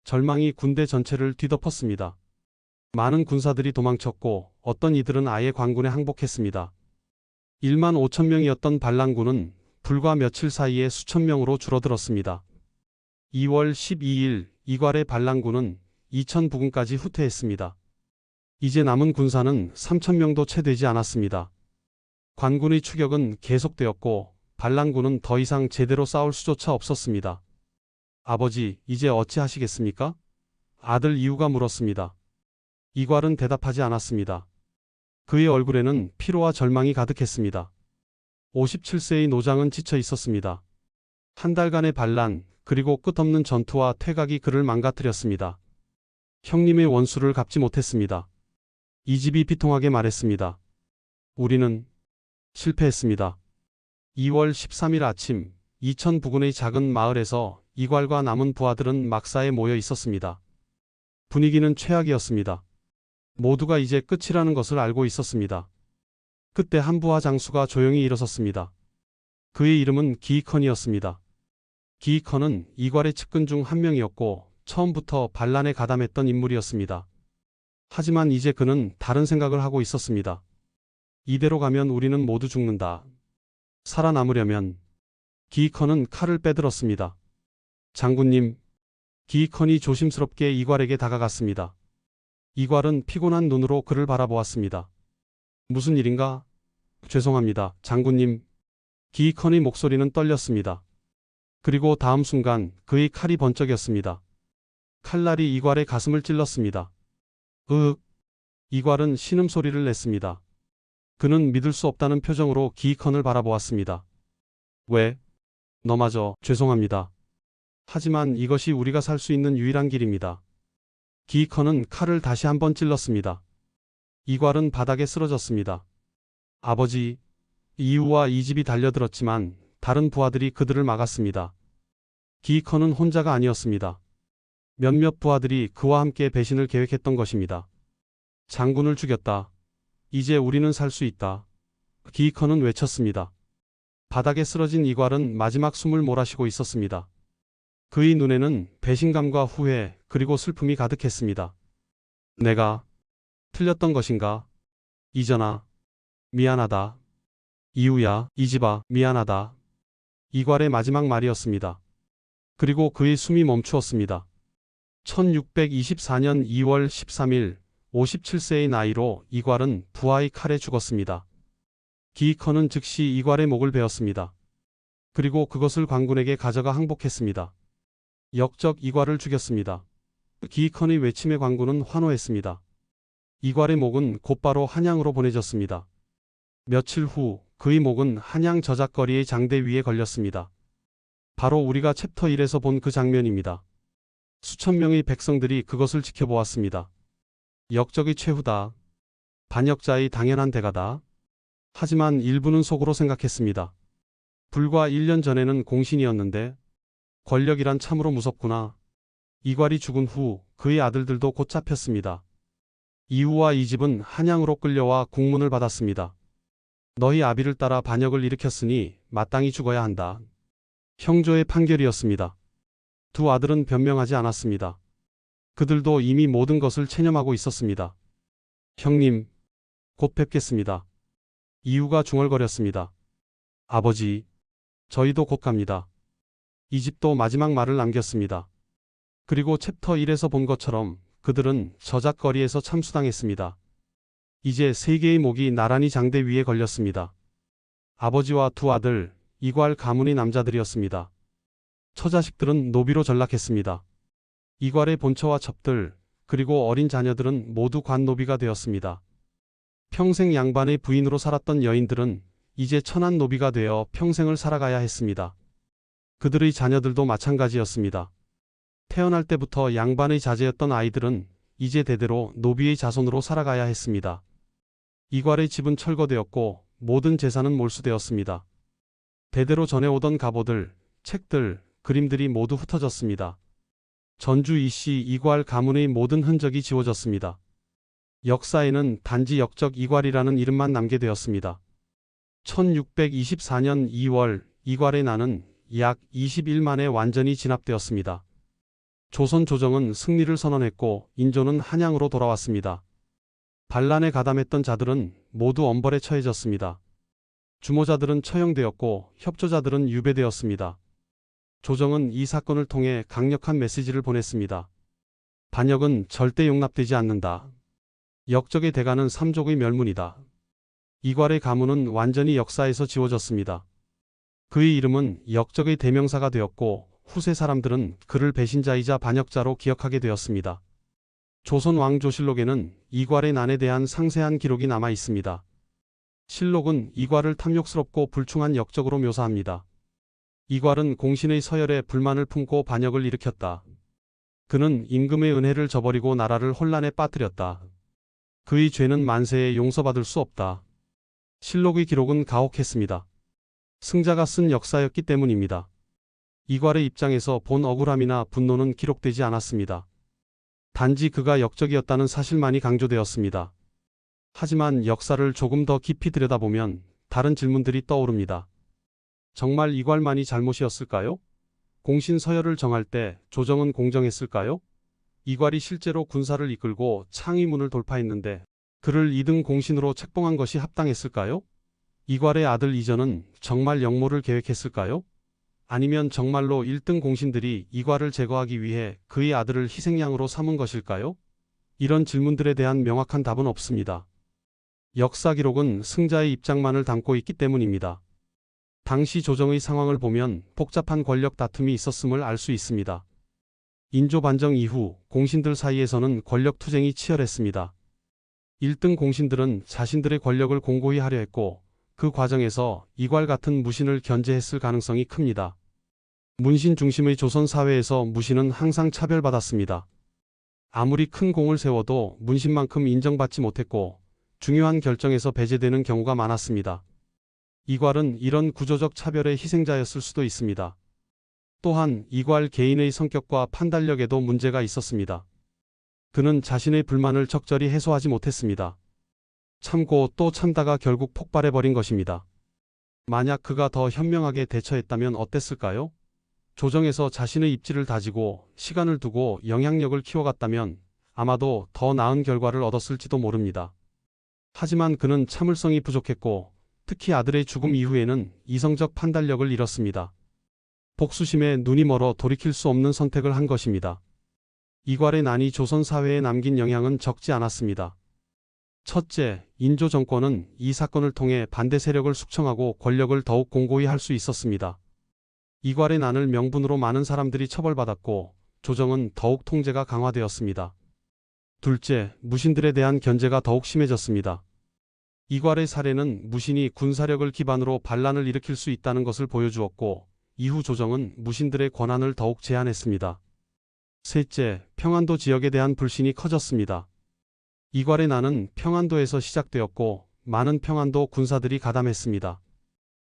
Speaker 2: 절망이 군대 전체를 뒤덮었습니다. 많은 군사들이 도망쳤고 어떤 이들은 아예 관군에 항복했습니다. 1만 5천 명이었던 반란군은 불과 며칠 사이에 수천 명으로 줄어들었습니다. 2월 12일 이괄의 반란군은 이천 부근까지 후퇴했습니다. 이제 남은 군사는 3천 명도 채 되지 않았습니다. 관군의 추격은 계속되었고 반란군은 더 이상 제대로 싸울 수조차 없었습니다. 아버지, 이제 어찌하시겠습니까? 아들 이유가 물었습니다. 이괄은 대답하지 않았습니다. 그의 얼굴에는 피로와 절망이 가득했습니다. 57세의 노장은 지쳐 있었습니다. 한 달간의 반란, 그리고 끝없는 전투와 퇴각이 그를 망가뜨렸습니다. 형님의 원수를 갚지 못했습니다. 이집이 비통하게 말했습니다. 우리는 실패했습니다. 2월 13일 아침 이천 부근의 작은 마을에서 이괄과 남은 부하들은 막사에 모여 있었습니다. 분위기는 최악이었습니다. 모두가 이제 끝이라는 것을 알고 있었습니다. 그때 한 부하 장수가 조용히 일어섰습니다. 그의 이름은 기이컨이었습니다. 기이컨은 이괄의 측근 중 한 명이었고 처음부터 반란에 가담했던 인물이었습니다. 하지만 이제 그는 다른 생각을 하고 있었습니다. 이대로 가면 우리는 모두 죽는다. 살아남으려면 기이컨은 칼을 빼들었습니다. 장군님, 기이컨이 조심스럽게 이괄에게 다가갔습니다. 이괄은 피곤한 눈으로 그를 바라보았습니다. 무슨 일인가? 죄송합니다, 장군님. 기이컨의 목소리는 떨렸습니다. 그리고 다음 순간 그의 칼이 번쩍였습니다. 칼날이 이괄의 가슴을 찔렀습니다. 으윽! 이괄은 신음소리를 냈습니다. 그는 믿을 수 없다는 표정으로 기이컨을 바라보았습니다. 왜? 너마저 죄송합니다. 하지만 이것이 우리가 살 수 있는 유일한 길입니다. 기이컨은 칼을 다시 한번 찔렀습니다. 이괄은 바닥에 쓰러졌습니다. 아버지, 이유와 이집이 달려들었지만 다른 부하들이 그들을 막았습니다. 기이컨은 혼자가 아니었습니다. 몇몇 부하들이 그와 함께 배신을 계획했던 것입니다. 장군을 죽였다. 이제 우리는 살 수 있다. 기이컨은 외쳤습니다. 바닥에 쓰러진 이괄은 마지막 숨을 몰아쉬고 있었습니다. 그의 눈에는 배신감과 후회 그리고 슬픔이 가득했습니다. 내가 틀렸던 것인가? 이전아, 미안하다. 이유야, 이집아, 미안하다. 이괄의 마지막 말이었습니다. 그리고 그의 숨이 멈추었습니다. 1624년 2월 13일 57세의 나이로 이괄은 부하의 칼에 죽었습니다. 기이컨은 즉시 이괄의 목을 베었습니다. 그리고 그것을 관군에게 가져가 항복했습니다. 역적 이괄을 죽였습니다. 기이컨의 외침에 관군은 환호했습니다. 이괄의 목은 곧바로 한양으로 보내졌습니다. 며칠 후 그의 목은 한양 저작거리의 장대 위에 걸렸습니다. 바로 우리가 챕터 1에서 본 그 장면입니다. 수천 명의 백성들이 그것을 지켜보았습니다. 역적의 최후다. 반역자의 당연한 대가다. 하지만 일부는 속으로 생각했습니다. 불과 1년 전에는 공신이었는데 권력이란 참으로 무섭구나. 이괄이 죽은 후 그의 아들들도 곧 잡혔습니다. 이우와 이집은 한양으로 끌려와 국문을 받았습니다. 너희 아비를 따라 반역을 일으켰으니 마땅히 죽어야 한다. 형조의 판결이었습니다. 두 아들은 변명하지 않았습니다. 그들도 이미 모든 것을 체념하고 있었습니다. 형님, 곧 뵙겠습니다. 이유가 중얼거렸습니다. 아버지, 저희도 곧 갑니다. 이집도 마지막 말을 남겼습니다. 그리고 챕터 1에서 본 것처럼 그들은 저작거리에서 참수당했습니다. 이제 세 개의 목이 나란히 장대 위에 걸렸습니다. 아버지와 두 아들, 이괄 가문의 남자들이었습니다. 처자식들은 노비로 전락했습니다. 이괄의 본처와 첩들, 그리고 어린 자녀들은 모두 관노비가 되었습니다. 평생 양반의 부인으로 살았던 여인들은 이제 천한 노비가 되어 평생을 살아가야 했습니다. 그들의 자녀들도 마찬가지였습니다. 태어날 때부터 양반의 자제였던 아이들은 이제 대대로 노비의 자손으로 살아가야 했습니다. 이괄의 집은 철거되었고 모든 재산은 몰수되었습니다. 대대로 전해오던 갑오들, 책들, 그림들이 모두 흩어졌습니다. 전주 이씨 이괄 가문의 모든 흔적이 지워졌습니다. 역사에는 단지 역적 이괄이라는 이름만 남게 되었습니다. 1624년 2월 이괄의 난은 약 20일 만에 완전히 진압되었습니다. 조선 조정은 승리를 선언했고 인조는 한양으로 돌아왔습니다. 반란에 가담했던 자들은 모두 엄벌에 처해졌습니다. 주모자들은 처형되었고 협조자들은 유배되었습니다. 조정은 이 사건을 통해 강력한 메시지를 보냈습니다. 반역은 절대 용납되지 않는다. 역적의 대가는 삼족의 멸문이다. 이괄의 가문은 완전히 역사에서 지워졌습니다. 그의 이름은 역적의 대명사가 되었고 후세 사람들은 그를 배신자이자 반역자로 기억하게 되었습니다. 조선 왕조실록에는 이괄의 난에 대한 상세한 기록이 남아 있습니다. 실록은 이괄을 탐욕스럽고 불충한 역적으로 묘사합니다. 이괄은 공신의 서열에 불만을 품고 반역을 일으켰다. 그는 임금의 은혜를 저버리고 나라를 혼란에 빠뜨렸다. 그의 죄는 만세에 용서받을 수 없다. 실록의 기록은 가혹했습니다. 승자가 쓴 역사였기 때문입니다. 이괄의 입장에서 본 억울함이나 분노는 기록되지 않았습니다. 단지 그가 역적이었다는 사실만이 강조되었습니다. 하지만 역사를 조금 더 깊이 들여다보면 다른 질문들이 떠오릅니다. 정말 이괄만이 잘못이었을까요? 공신 서열을 정할 때 조정은 공정했을까요? 이괄이 실제로 군사를 이끌고 창의문을 돌파했는데 그를 2등 공신으로 책봉한 것이 합당했을까요? 이괄의 아들 이전은 정말 역모를 계획했을까요? 아니면 정말로 1등 공신들이 이괄을 제거하기 위해 그의 아들을 희생양으로 삼은 것일까요? 이런 질문들에 대한 명확한 답은 없습니다. 역사 기록은 승자의 입장만을 담고 있기 때문입니다. 당시 조정의 상황을 보면 복잡한 권력 다툼이 있었음을 알 수 있습니다. 인조 반정 이후 공신들 사이에서는 권력 투쟁이 치열했습니다. 1등 공신들은 자신들의 권력을 공고히 하려 했고 그 과정에서 이괄 같은 무신을 견제했을 가능성이 큽니다. 문신 중심의 조선 사회에서 무신은 항상 차별받았습니다. 아무리 큰 공을 세워도 문신만큼 인정받지 못했고 중요한 결정에서 배제되는 경우가 많았습니다. 이괄은 이런 구조적 차별의 희생자였을 수도 있습니다. 또한 이괄 개인의 성격과 판단력에도 문제가 있었습니다. 그는 자신의 불만을 적절히 해소하지 못했습니다. 참고 또 참다가 결국 폭발해버린 것입니다. 만약 그가 더 현명하게 대처했다면 어땠을까요? 조정에서 자신의 입지를 다지고 시간을 두고 영향력을 키워갔다면 아마도 더 나은 결과를 얻었을지도 모릅니다. 하지만 그는 참을성이 부족했고 특히 아들의 죽음 이후에는 이성적 판단력을 잃었습니다. 복수심에 눈이 멀어 돌이킬 수 없는 선택을 한 것입니다. 이괄의 난이 조선 사회에 남긴 영향은 적지 않았습니다. 첫째, 인조 정권은 이 사건을 통해 반대 세력을 숙청하고 권력을 더욱 공고히 할 수 있었습니다. 이괄의 난을 명분으로 많은 사람들이 처벌받았고 조정은 더욱 통제가 강화되었습니다. 둘째, 무신들에 대한 견제가 더욱 심해졌습니다. 이괄의 사례는 무신이 군사력을 기반으로 반란을 일으킬 수 있다는 것을 보여주었고 이후 조정은 무신들의 권한을 더욱 제한했습니다. 셋째, 평안도 지역에 대한 불신이 커졌습니다. 이괄의 난은 평안도에서 시작되었고 많은 평안도 군사들이 가담했습니다.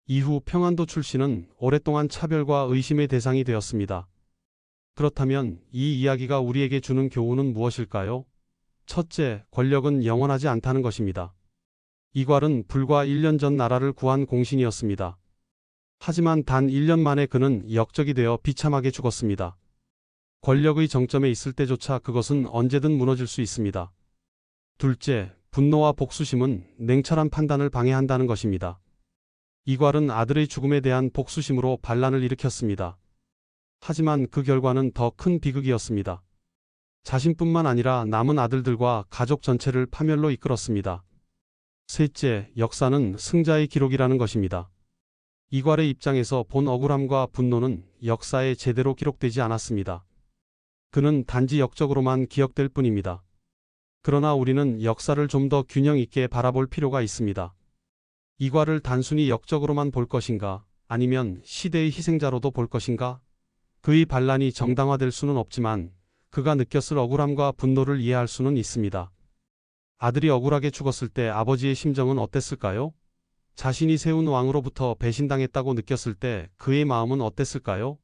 Speaker 2: 이후 평안도 출신은 오랫동안 차별과 의심의 대상이 되었습니다. 그렇다면 이 이야기가 우리에게 주는 교훈은 무엇일까요? 첫째, 권력은 영원하지 않다는 것입니다. 이괄은 불과 1년 전 나라를 구한 공신이었습니다. 하지만 단 1년 만에 그는 역적이 되어 비참하게 죽었습니다. 권력의 정점에 있을 때조차 그것은 언제든 무너질 수 있습니다. 둘째, 분노와 복수심은 냉철한 판단을 방해한다는 것입니다. 이괄은 아들의 죽음에 대한 복수심으로 반란을 일으켰습니다. 하지만 그 결과는 더 큰 비극이었습니다. 자신뿐만 아니라 남은 아들들과 가족 전체를 파멸로 이끌었습니다. 셋째, 역사는 승자의 기록이라는 것입니다. 이괄의 입장에서 본 억울함과 분노는 역사에 제대로 기록되지 않았습니다. 그는 단지 역적으로만 기억될 뿐입니다. 그러나 우리는 역사를 좀 더 균형 있게 바라볼 필요가 있습니다. 이괄을 단순히 역적으로만 볼 것인가, 아니면 시대의 희생자로도 볼 것인가? 그의 반란이 정당화될 수는 없지만 그가 느꼈을 억울함과 분노를 이해할 수는 있습니다. 아들이 억울하게 죽었을 때 아버지의 심정은 어땠을까요? 자신이 세운 왕으로부터 배신당했다고 느꼈을 때 그의 마음은 어땠을까요?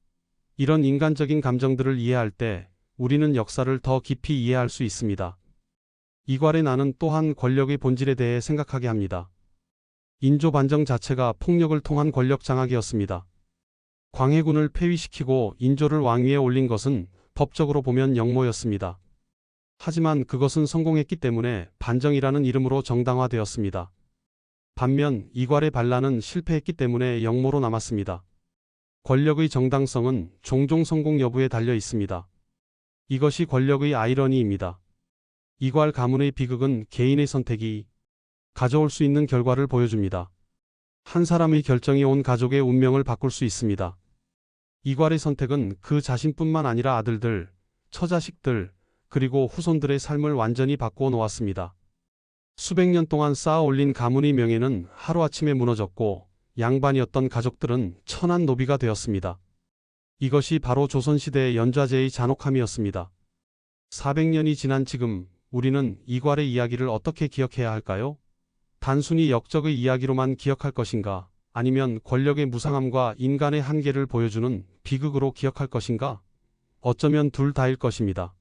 Speaker 2: 이런 인간적인 감정들을 이해할 때 우리는 역사를 더 깊이 이해할 수 있습니다. 이괄의 난은 또한 권력의 본질에 대해 생각하게 합니다. 인조 반정 자체가 폭력을 통한 권력 장악이었습니다. 광해군을 폐위시키고 인조를 왕위에 올린 것은 법적으로 보면 역모였습니다. 하지만 그것은 성공했기 때문에 반정이라는 이름으로 정당화되었습니다. 반면 이괄의 반란은 실패했기 때문에 역모로 남았습니다. 권력의 정당성은 종종 성공 여부에 달려 있습니다. 이것이 권력의 아이러니입니다. 이괄 가문의 비극은 개인의 선택이 가져올 수 있는 결과를 보여줍니다. 한 사람의 결정이 온 가족의 운명을 바꿀 수 있습니다. 이괄의 선택은 그 자신뿐만 아니라 아들들, 처자식들, 그리고 후손들의 삶을 완전히 바꾸어 놓았습니다. 수백 년 동안 쌓아 올린 가문의 명예는 하루아침에 무너졌고 양반이었던 가족들은 천한 노비가 되었습니다. 이것이 바로 조선시대의 연좌제의 잔혹함이었습니다. 400년이 지난 지금 우리는 이괄의 이야기를 어떻게 기억해야 할까요? 단순히 역적의 이야기로만 기억할 것인가? 아니면 권력의 무상함과 인간의 한계를 보여주는 비극으로 기억할 것인가? 어쩌면 둘 다일 것입니다.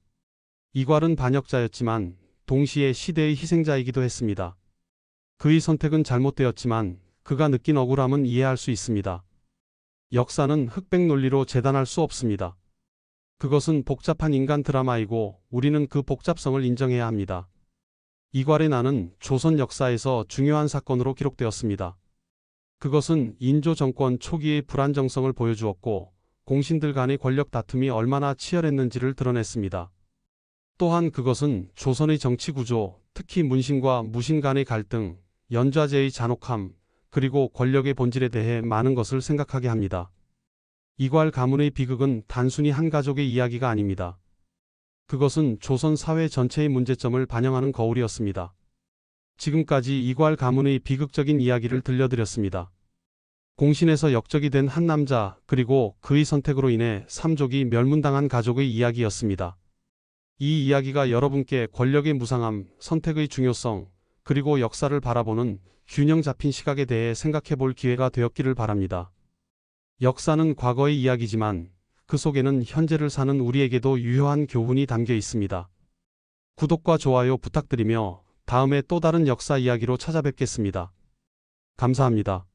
Speaker 2: 이괄은 반역자였지만 동시에 시대의 희생자이기도 했습니다. 그의 선택은 잘못되었지만 그가 느낀 억울함은 이해할 수 있습니다. 역사는 흑백 논리로 재단할 수 없습니다. 그것은 복잡한 인간 드라마이고 우리는 그 복잡성을 인정해야 합니다. 이괄의 난은 조선 역사에서 중요한 사건으로 기록되었습니다. 그것은 인조 정권 초기의 불안정성을 보여주었고 공신들 간의 권력 다툼이 얼마나 치열했는지를 드러냈습니다. 또한 그것은 조선의 정치 구조, 특히 문신과 무신 간의 갈등, 연좌제의 잔혹함, 그리고 권력의 본질에 대해 많은 것을 생각하게 합니다. 이괄 가문의 비극은 단순히 한 가족의 이야기가 아닙니다. 그것은 조선 사회 전체의 문제점을 반영하는 거울이었습니다. 지금까지 이괄 가문의 비극적인 이야기를 들려드렸습니다. 공신에서 역적이 된 한 남자, 그리고 그의 선택으로 인해 삼족이 멸문당한 가족의 이야기였습니다. 이 이야기가 여러분께 권력의 무상함, 선택의 중요성, 그리고 역사를 바라보는 균형 잡힌 시각에 대해 생각해 볼 기회가 되었기를 바랍니다. 역사는 과거의 이야기지만 그 속에는 현재를 사는 우리에게도 유효한 교훈이 담겨 있습니다. 구독과 좋아요 부탁드리며 다음에 또 다른 역사 이야기로 찾아뵙겠습니다. 감사합니다.